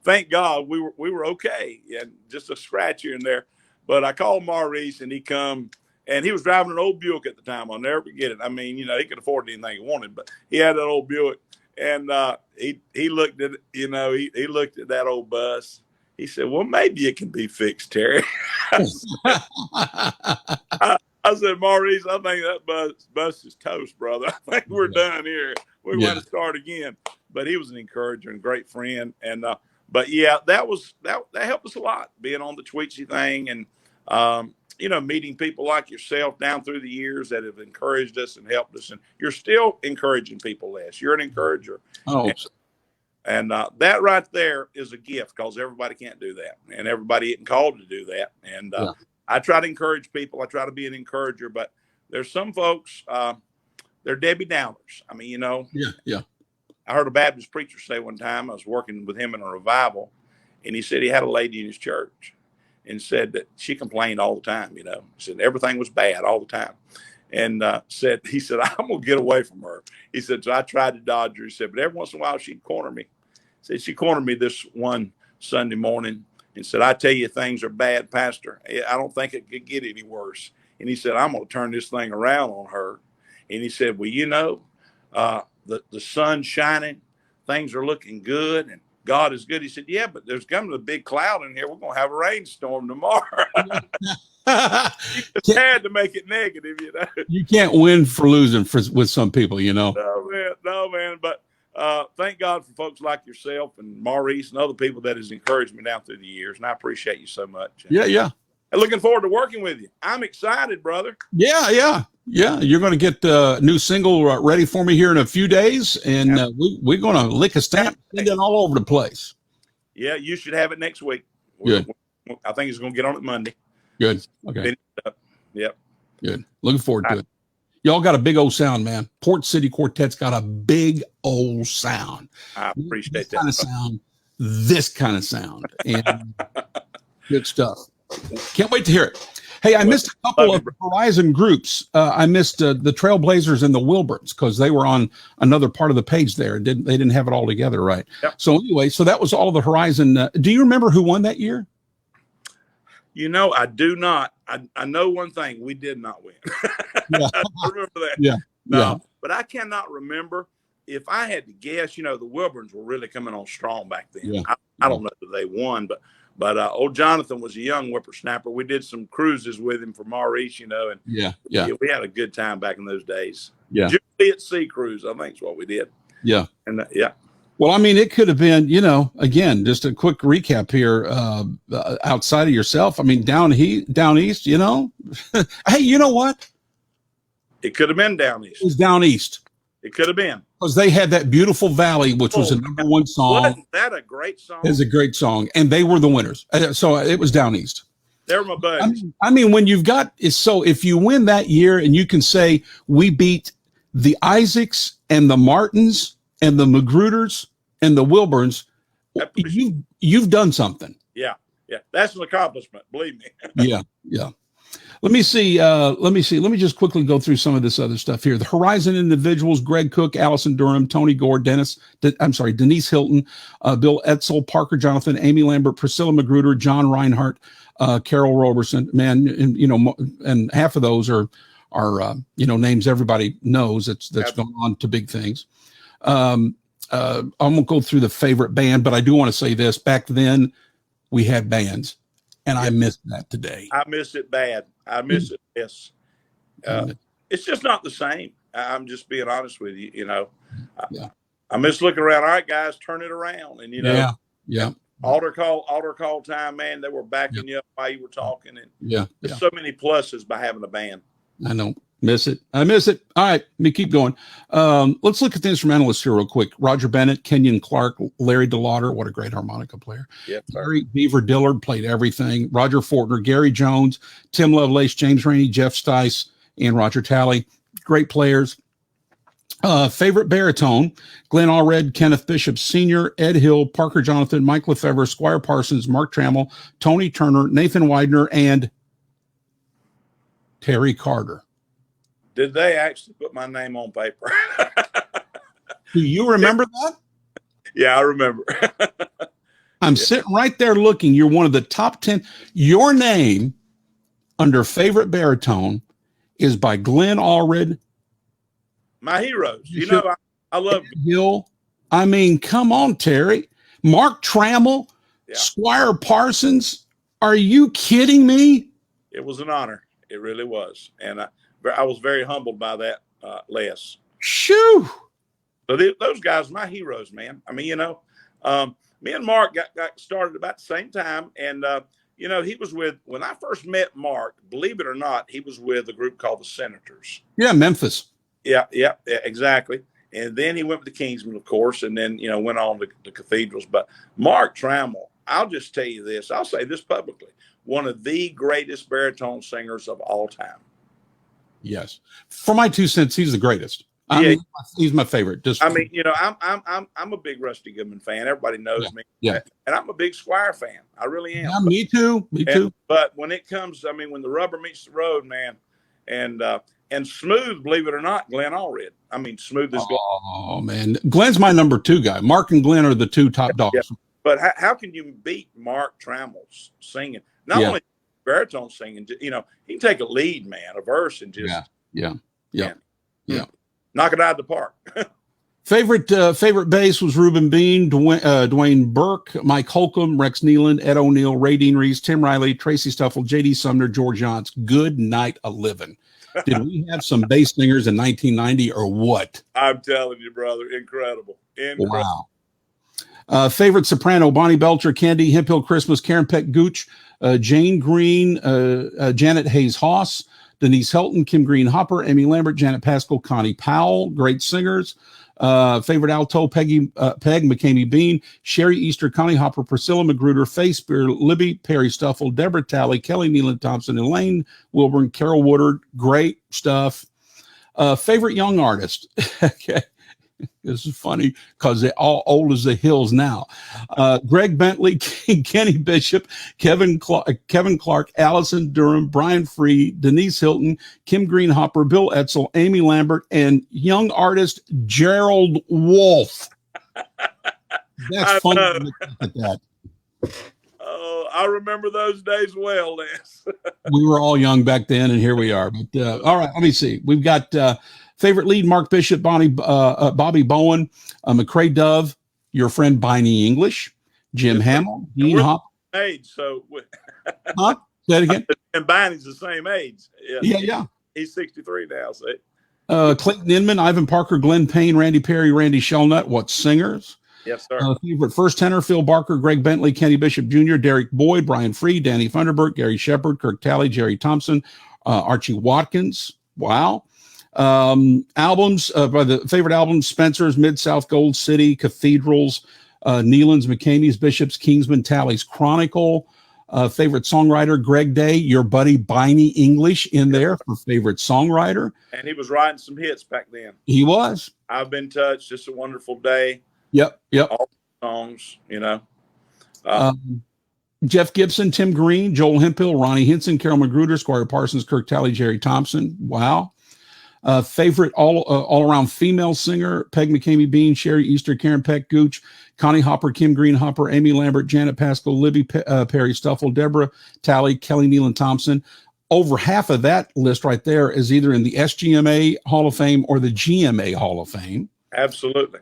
thank God we were okay. And just a scratch here and there. But I called Maurice, and he come, and he was driving an old Buick at the time. I'll never forget it. I mean, he could afford anything he wanted, but he had that old Buick. And he looked at, he looked at that old bus. He said, well, maybe it can be fixed, Terry. I said, Maurice, I think that bus is toast, brother. I think we're done here. We want to start again. But he was an encourager and great friend. And but yeah, that helped us a lot, being on the Tweetsie thing, and meeting people like yourself down through the years that have encouraged us and helped us. And you're still encouraging people, Les. You're an encourager. Oh. And that right there is a gift, because everybody can't do that, and everybody isn't called to do that. And I try to encourage people. I try to be an encourager, but there's some folks, they're Debbie Downers. I mean, Yeah. I heard a Baptist preacher say one time, I was working with him in a revival, and he said he had a lady in his church, and said that she complained all the time. He said everything was bad all the time. And he said, I'm going to get away from her. He said, so I tried to dodge her. He said, but every once in a while she'd corner me. He said, she cornered me this one Sunday morning and said, I tell you, things are bad, Pastor. I don't think it could get any worse. And he said, I'm going to turn this thing around on her. And he said, well, the sun's shining, things are looking good, and God is good. He said, yeah, but there's coming a big cloud in here. We're going to have a rainstorm tomorrow. It's had to make it negative, You can't win for losing with some people, No, man. But thank God for folks like yourself and Maurice and other people that has encouraged me down through the years. And I appreciate you so much. Yeah. And looking forward to working with you. I'm excited, brother. Yeah. You're going to get a new single ready for me here in a few days. And we're going to lick a stamp, send it all over the place. Yeah, you should have it next week. Good. I think it's going to get on it Monday. Good. Okay. Yep. Good. Looking forward to it. Y'all got a big old sound, man. Port City Quartet's got a big old sound. I appreciate that. This kind of sound. And good stuff. Can't wait to hear it. Hey, I missed a couple of Horizon groups. I missed the Trailblazers and the Wilburns, because they were on another part of the page there. They didn't have it all together right. Yep. So anyway, that was all of the Horizon. Do you remember who won that year? I do not. I know one thing: we did not win. Yeah. I remember that. Yeah. But I cannot remember. If I had to guess, the Wilburns were really coming on strong back then. Yeah. I don't know that they won, but old Jonathan was a young whippersnapper. We did some cruises with him for Maurice, and yeah, we had a good time back in those days. Yeah, Juliet Sea cruise, I think is what we did. Yeah, and Well, I mean, it could have been, again, just a quick recap here. Outside of yourself, I mean, down east, Hey, you know what? It could have been down east. It was down east. It could have been. Because they had that Beautiful Valley, which was a #1 song. Wasn't that a great song? It was a great song. And they were the winners. So it was down east. They were my buddies. I mean, when you've got, if you win that year and you can say, we beat the Isaacs and the Martins and the Magruders and the Wilburns, you've done something. Yeah. That's an accomplishment. Believe me. Yeah. Let me see. Let me just quickly go through some of this other stuff here. The Horizon individuals: Greg Cook, Allison Durham, Tony Gore, Denise Hilton, Bill Etzel, Parker Jonathan, Amy Lambert, Priscilla Magruder, John Reinhardt, Carol Roberson. Man, and half of those are names everybody knows that's gone on to big things. I won't go through the favorite band, but I do want to say this. Back then, we had bands, and I miss that today. I miss it bad. I miss it. Yes. It's just not the same. I'm just being honest with you. I miss looking around. All right, guys, turn it around. And yeah. Altar call time, man. They were backing you up while you were talking, and there's so many pluses by having a band. I know. I miss it. All right, let me keep going. Let's look at the instrumentalists here real quick. Roger Bennett, Kenyon Clark, Larry DeLauder. What a great harmonica player. Yeah. Larry Beaver Dillard played everything. Roger Fortner, Gary Jones, Tim Lovelace, James Rainey, Jeff Stice, and Roger Talley. Great players. Favorite baritone: Glenn Allred, Kenneth Bishop Sr., Ed Hill, Parker Jonathan, Mike Lefevre, Squire Parsons, Mark Trammell, Tony Turner, Nathan Widener, and Terry Carter. Did they actually put my name on paper? Do you remember that? Yeah, I remember. I'm sitting right there looking. You're one of the top 10. Your name under favorite baritone is by Glenn Allred. My heroes. You know, I love Hill. I mean, come on, Terry. Mark Trammell, Squire Parsons. Are you kidding me? It was an honor. It really was. And I was very humbled by that, Les. Shoo. So those guys, my heroes, man. I mean, you know, me and Mark got started about the same time. And, you know, he was when I first met Mark, believe it or not, he was with a group called the Senators. Yeah, Memphis. Yeah, exactly. And then he went with the Kingsmen, of course, and then, you know, went on to the Cathedrals. But Mark Trammell, I'll just tell you this. I'll say this publicly. One of the greatest baritone singers of all time. Yes. For my 2 cents, he's the greatest. I mean, he's my favorite. I mean, you know, I'm a big Rusty Goodman fan. Everybody knows me. Yeah. And I'm a big Squire fan. I really am. Yeah, me too. But when it comes, I mean, when the rubber meets the road, man, and smooth, believe it or not, Glenn Allred. I mean, smooth as gold. Oh, man. Glenn's my number 2 guy. Mark and Glenn are the 2 top dogs. Yeah. But how can you beat Mark Trammell's singing? Not only baritone singing, you know, he can take a lead, man, a verse, and just knock it out of the park. Favorite bass was Reuben Bean, Dwayne Burke, Mike Holcomb, Rex Nealand, Ed O'Neill, Ray Dean Reese, Tim Riley, Tracy Stuffle, J.D. Sumner, George Yance. Good night, a living. Did we have some bass singers in 1990 or what? I'm telling you, brother, incredible. Wow. Favorite soprano: Bonnie Belcher, Candy, Hemphill Christmas, Karen Peck Gooch, Jane Green, Janet Hayes Haas, Denise Helton, Kim Green Hopper, Amy Lambert, Janet Pascal, Connie Powell. Great singers. Favorite alto: Peg McCamey Bean, Sherry Easter, Connie Hopper, Priscilla Magruder, Faye Spear, Libby, Perry Stuffle, Deborah Talley, Kelly Neelan Thompson, Elaine Wilburn, Carol Woodard. Great stuff. Favorite young artist. Okay. This is funny because they're all old as the hills now. Greg Bentley, Kenny Bishop, Kevin Clark, Allison Durham, Brian Free, Denise Hilton, Kim Greenhopper, Bill Etzel, Amy Lambert, and young artist Gerald Wolfe. That's funny to look at that. Oh, I remember those days well, Les. We were all young back then, and here we are. But all right, let me see. We've got favorite lead: Mark Bishop, Bobby Bowen, McCrae Dove, your friend Biney English, Jim Hamill, Dean Hop. Age, so huh? Say it again. And Biney's the same age. Yeah. He's 63 now. See. Clayton Inman, Ivan Parker, Glenn Payne, Randy Perry, Randy Shellnut. What singers? Yes, sir. Favorite first tenor: Phil Barker, Greg Bentley, Kenny Bishop Jr., Derek Boyd, Brian Free, Danny Funderburk, Gary Shepard, Kirk Talley, Jerry Thompson, Archie Watkins. Wow. Albums by the favorite albums: Spencer's, Mid-South, Gold City, Cathedrals, Neelan's, McCamey's, Bishops, Kingsman, Talley's Chronicle. Favorite songwriter: Greg Day, your buddy Biney English in there for favorite songwriter. And he was writing some hits back then. He was. I've Been Touched, Just a Wonderful Day. Yep. All the songs, you know. Jeff Gibson, Tim Green, Joel Hemphill, Ronnie Hinson, Carol Magruder, Squire Parsons, Kirk Talley, Jerry Thompson. Wow. Favorite all around female singer: Peg McCamey Bean, Sherry Easter, Karen Peck Gooch, Connie Hopper, Kim Green Hopper, Amy Lambert, Janet Pascal, Libby Perry Stuffle, Deborah Talley, Kelly Neelan Thompson. Over half of that list right there is either in the SGMA Hall of Fame or the GMA Hall of Fame. Absolutely.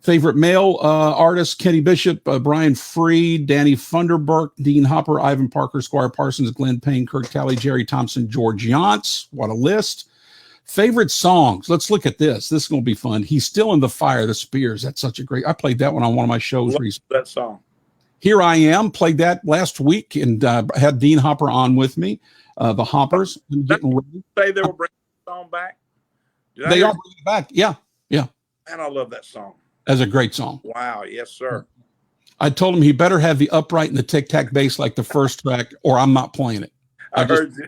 Favorite male artists: Kenny Bishop, Brian Free, Danny Funderburk, Dean Hopper, Ivan Parker, Squire Parsons, Glenn Payne, Kirk Talley, Jerry Thompson, George Yance. What a list. Favorite songs. Let's look at this. This is going to be fun. He's Still in the Fire, the Spears. That's such a great. I played that one on one of my shows recently. That song. Here I Am. Played that last week and had Dean Hopper on with me. The Hoppers. Getting ready. Say they were bringing the song back. They are bringing it back. Yeah. And I love that song. That's a great song. Wow. Yes, sir. I told him he better have the upright and the tic-tac bass like the first track, or I'm not playing it. I heard you.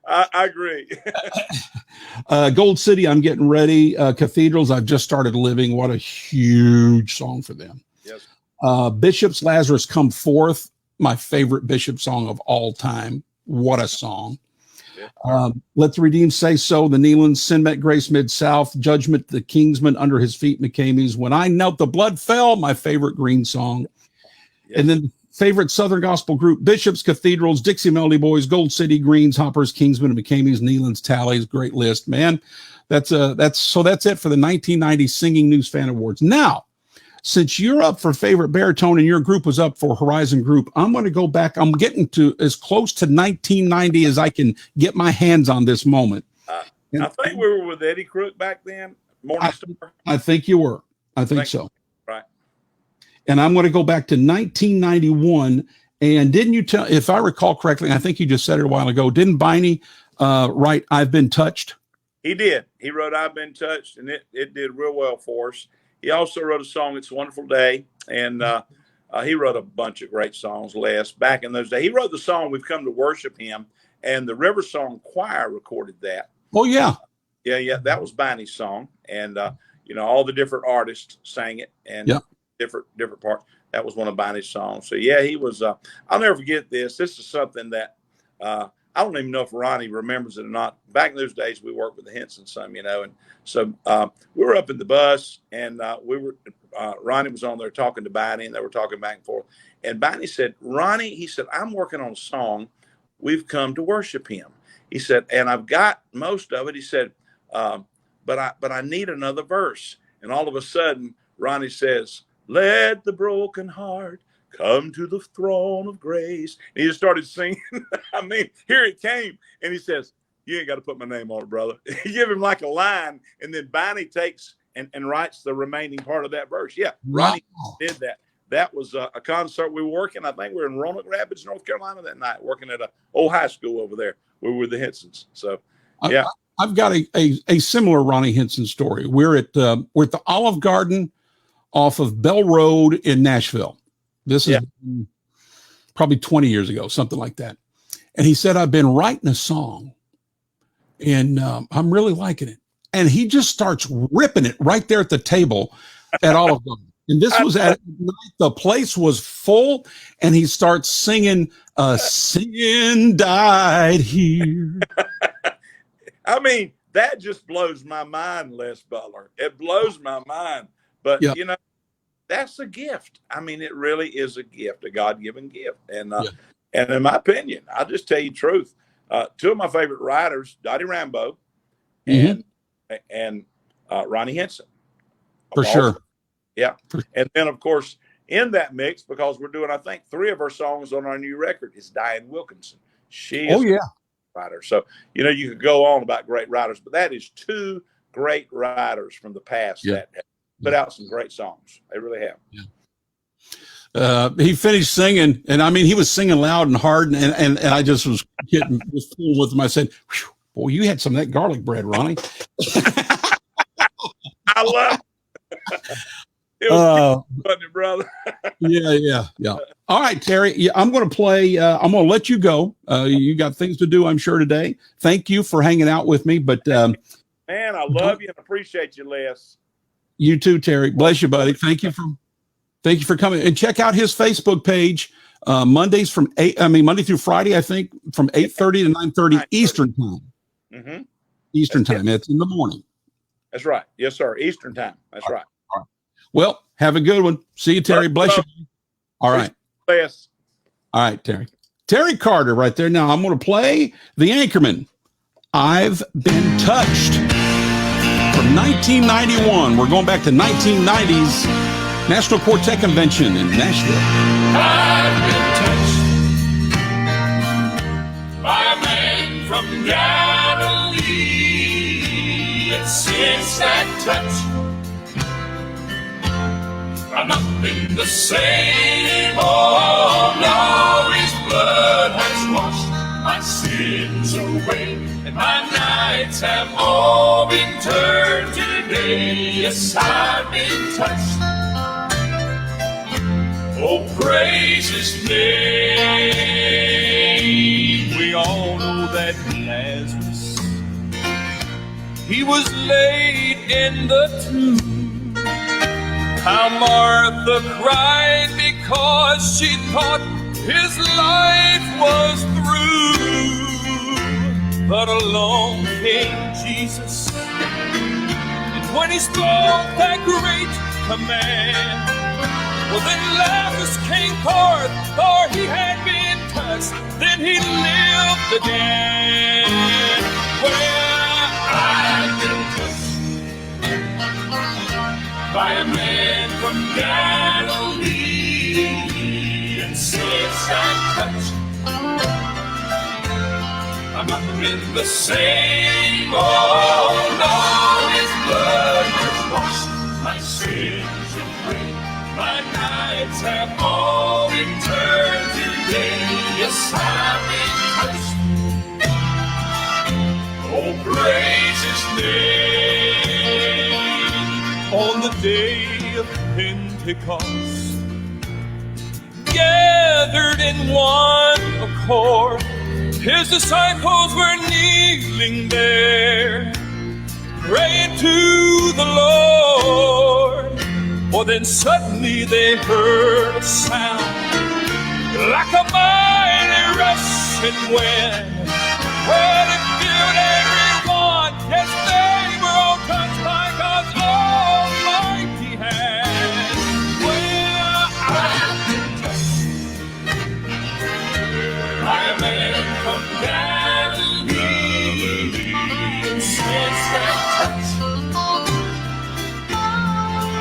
I agree. Gold City, I'm getting ready. Cathedrals, I've just started living. What a huge song for them. Yes. Bishop's Lazarus Come Forth, my favorite Bishop song of all time. What a song. Let the Redeemed Say So, the Neelands, Sin Met Grace Mid-South, Judgment, the Kingsmen, Under His Feet, McCamey's, When I Knelt the Blood Fell, my favorite Green song. Yes. And then favorite Southern gospel group, Bishops, Cathedrals, Dixie Melody Boys, Gold City, Greens, Hoppers, Kingsmen, and McCamey's, Neelands, Tallies. Great list, man. That's it for the 1990 Singing News Fan Awards. Now, since you're up for favorite baritone and your group was up for Horizon Group, I'm going to go back. I'm getting to as close to 1990 as I can get my hands on this moment. I think we were with Eddie Crook back then. Morningstar. I think you were. I think so. Right. And I'm going to go back to 1991. And didn't you tell, if I recall correctly, I think you just said it a while ago, didn't Biney write I've Been Touched? He did. He wrote I've Been Touched, and it did real well for us. He also wrote a song, It's a Wonderful Day, and he wrote a bunch of great songs, Les, back in those days. He wrote the song We've Come to Worship Him, and the River Song Choir recorded that. Oh, yeah. Yeah, that was Biney's song, and, all the different artists sang it, and different parts. That was one of Biney's songs. So, yeah, he was I'll never forget this. This is something that I don't even know if Ronnie remembers it or not. Back in those days, we worked with the Henson some, and so we were up in the bus, and Ronnie was on there talking to Biney, and they were talking back and forth. And Biney said, Ronnie, he said, I'm working on a song, We've Come to Worship Him. He said, and I've got most of it. He said, but I need another verse. And all of a sudden, Ronnie says, let the broken heart come to the throne of grace. And he just started singing. I mean, here it came. And he says, you ain't got to put my name on it, brother. You give him like a line, and then Biney takes and writes the remaining part of that verse. Yeah, Ronnie did that. That was a concert we were working. I think we were in Roanoke Rapids, North Carolina that night, working at an old high school over there. We were with the Hensons. So, yeah. I've got a similar Ronnie Henson story. We're at the Olive Garden off of Bell Road in Nashville. This is probably 20 years ago, something like that. And he said, I've been writing a song, and I'm really liking it. And he just starts ripping it right there at the table at Olive Garden. And this was at night. The place was full, and he starts singing, Sin Died Here. I mean, that just blows my mind, Les Butler. It blows my mind. But, that's a gift. I mean, it really is a gift, a God-given gift. And in my opinion, I'll just tell you the truth. Two of my favorite writers, Dottie Rambo and Ronnie Henson. For sure. Yeah. And then, of course, in that mix, because we're doing, I think, 3 of our songs on our new record, is Diane Wilkinson. She is a writer. So, you could go on about great writers, but that is 2 great writers from the past that have put out some great songs. They really have. Yeah. He finished singing, and I mean, he was singing loud and hard, and I just was fooling with him. I said, boy, you had some of that garlic bread, Ronnie. I love it. Was funny, brother. Yeah. All right, Terry. Yeah, I'm going to play. I'm going to let you go. You got things to do, I'm sure, today. Thank you for hanging out with me. But man, I love you and appreciate you, Les. You too, Terry. Bless you, buddy. Thank you for coming. And check out his Facebook page. Monday through Friday, I think, from 8:30 to 9:30 Eastern time. Mm-hmm. Eastern time. It's in the morning. That's right. Yes, sir. Eastern time. That's right. All right. Well, have a good one. See you, Terry. Bless you. All right. Yes. All right, Terry. Terry Carter right there. Now I'm going to play the Anchormen. I've Been Touched. From 1991. We're going back to 1990s National Quartet Convention in Nashville. I've been touched by a man from Galilee. And since that touch, I'm not been the same. Oh, no, his blood has washed my sins away, and my nights have all been turned to day. Yes, I've been touched. Oh, praise his name. he was laid in the tomb. How Martha cried because she thought his life was through. But along came Jesus, and when he spoke that great command, well, then Lazarus came forth, for he had been touched. Then he lived again. Well, I've been touched by a man from Galilee, and since I'm touched, I'm up in the same. Oh, Lord, his blood has washed my sins away. My nights have all returned today. Yes, I've been touched. Oh, praise his name. On the day of Pentecost, gathered in one accord, his disciples were kneeling there, praying to the Lord. Oh, then suddenly they heard a sound like a mighty rushing wind. Well, it filled everyone. Yes, they were all touched by God's almighty hand. Well, I've been touched by a man from Galilee, and since that touch,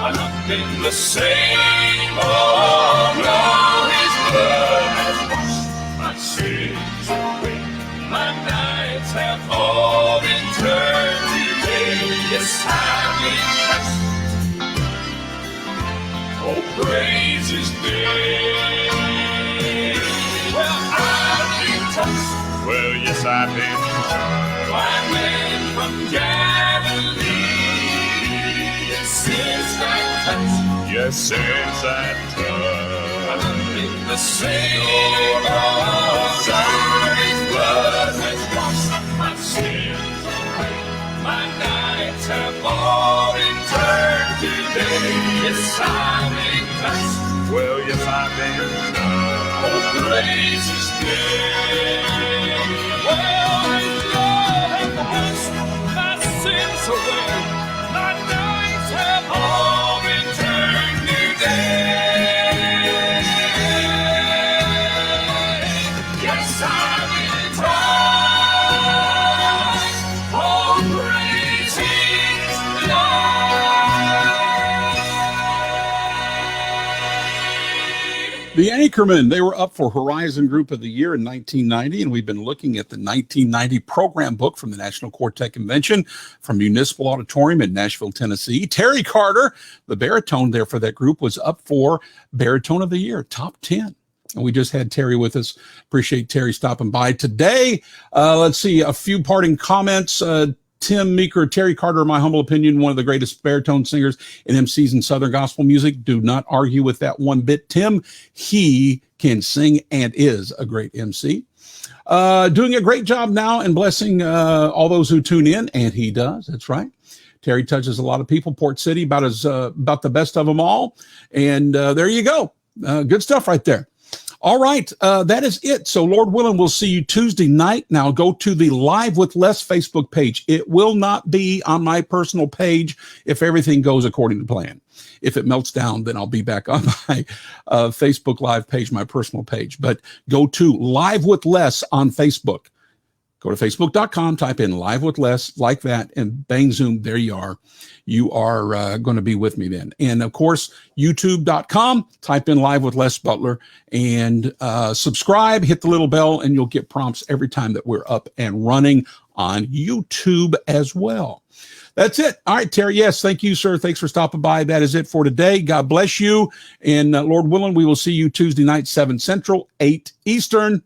I'm up in the same. Oh, Lord, his blood has washed my sins away. My nights have all been turned today. Yes, I've been touched. Oh, praise his name. Well, I've been touched. Well, yes, I've been touched by a man from Galilee. Since that touch, yes, since that touch, I'm in the same. Oh, his blood has washed my sins away. My nights have all returned today. Yes, I've been touched. Well, yes, I've been touched. Oh, praise his name. Well, his blood has washed my sins away. My nights have all returned today. Yes, I've been touched. Oh, praise his name. The Anchormen, they were up for Horizon Group of the Year in 1990, and we've been looking at the 1990 program book from the National Quartet Convention from Municipal Auditorium in Nashville, Tennessee. Terry Carter, the baritone there for that group, was up for Baritone of the Year, top 10. And we just had Terry with us. Appreciate Terry stopping by today. Let's see, a few parting comments. Tim Meeker, Terry Carter, in my humble opinion, one of the greatest baritone singers and MCs in Southern gospel music. Do not argue with that one bit, Tim. He can sing and is a great MC. Doing a great job now and blessing all those who tune in, and he does. That's right. Terry touches a lot of people. Port City, about the best of them all. And there you go. Good stuff right there. All right, that is it. So Lord willing, we'll see you Tuesday night. Now go to the Live with Les Facebook page. It will not be on my personal page if everything goes according to plan. If it melts down, then I'll be back on my Facebook Live page, my personal page. But go to Live with Les on Facebook. Go to facebook.com, type in Live with Les, like that, and bang, zoom, there you are. You are going to be with me then. And, of course, youtube.com, type in Live with Les Butler, and subscribe, hit the little bell, and you'll get prompts every time that we're up and running on YouTube as well. That's it. All right, Terry. Yes, thank you, sir. Thanks for stopping by. That is it for today. God bless you. And Lord willing, we will see you Tuesday night, 7 Central, 8 Eastern.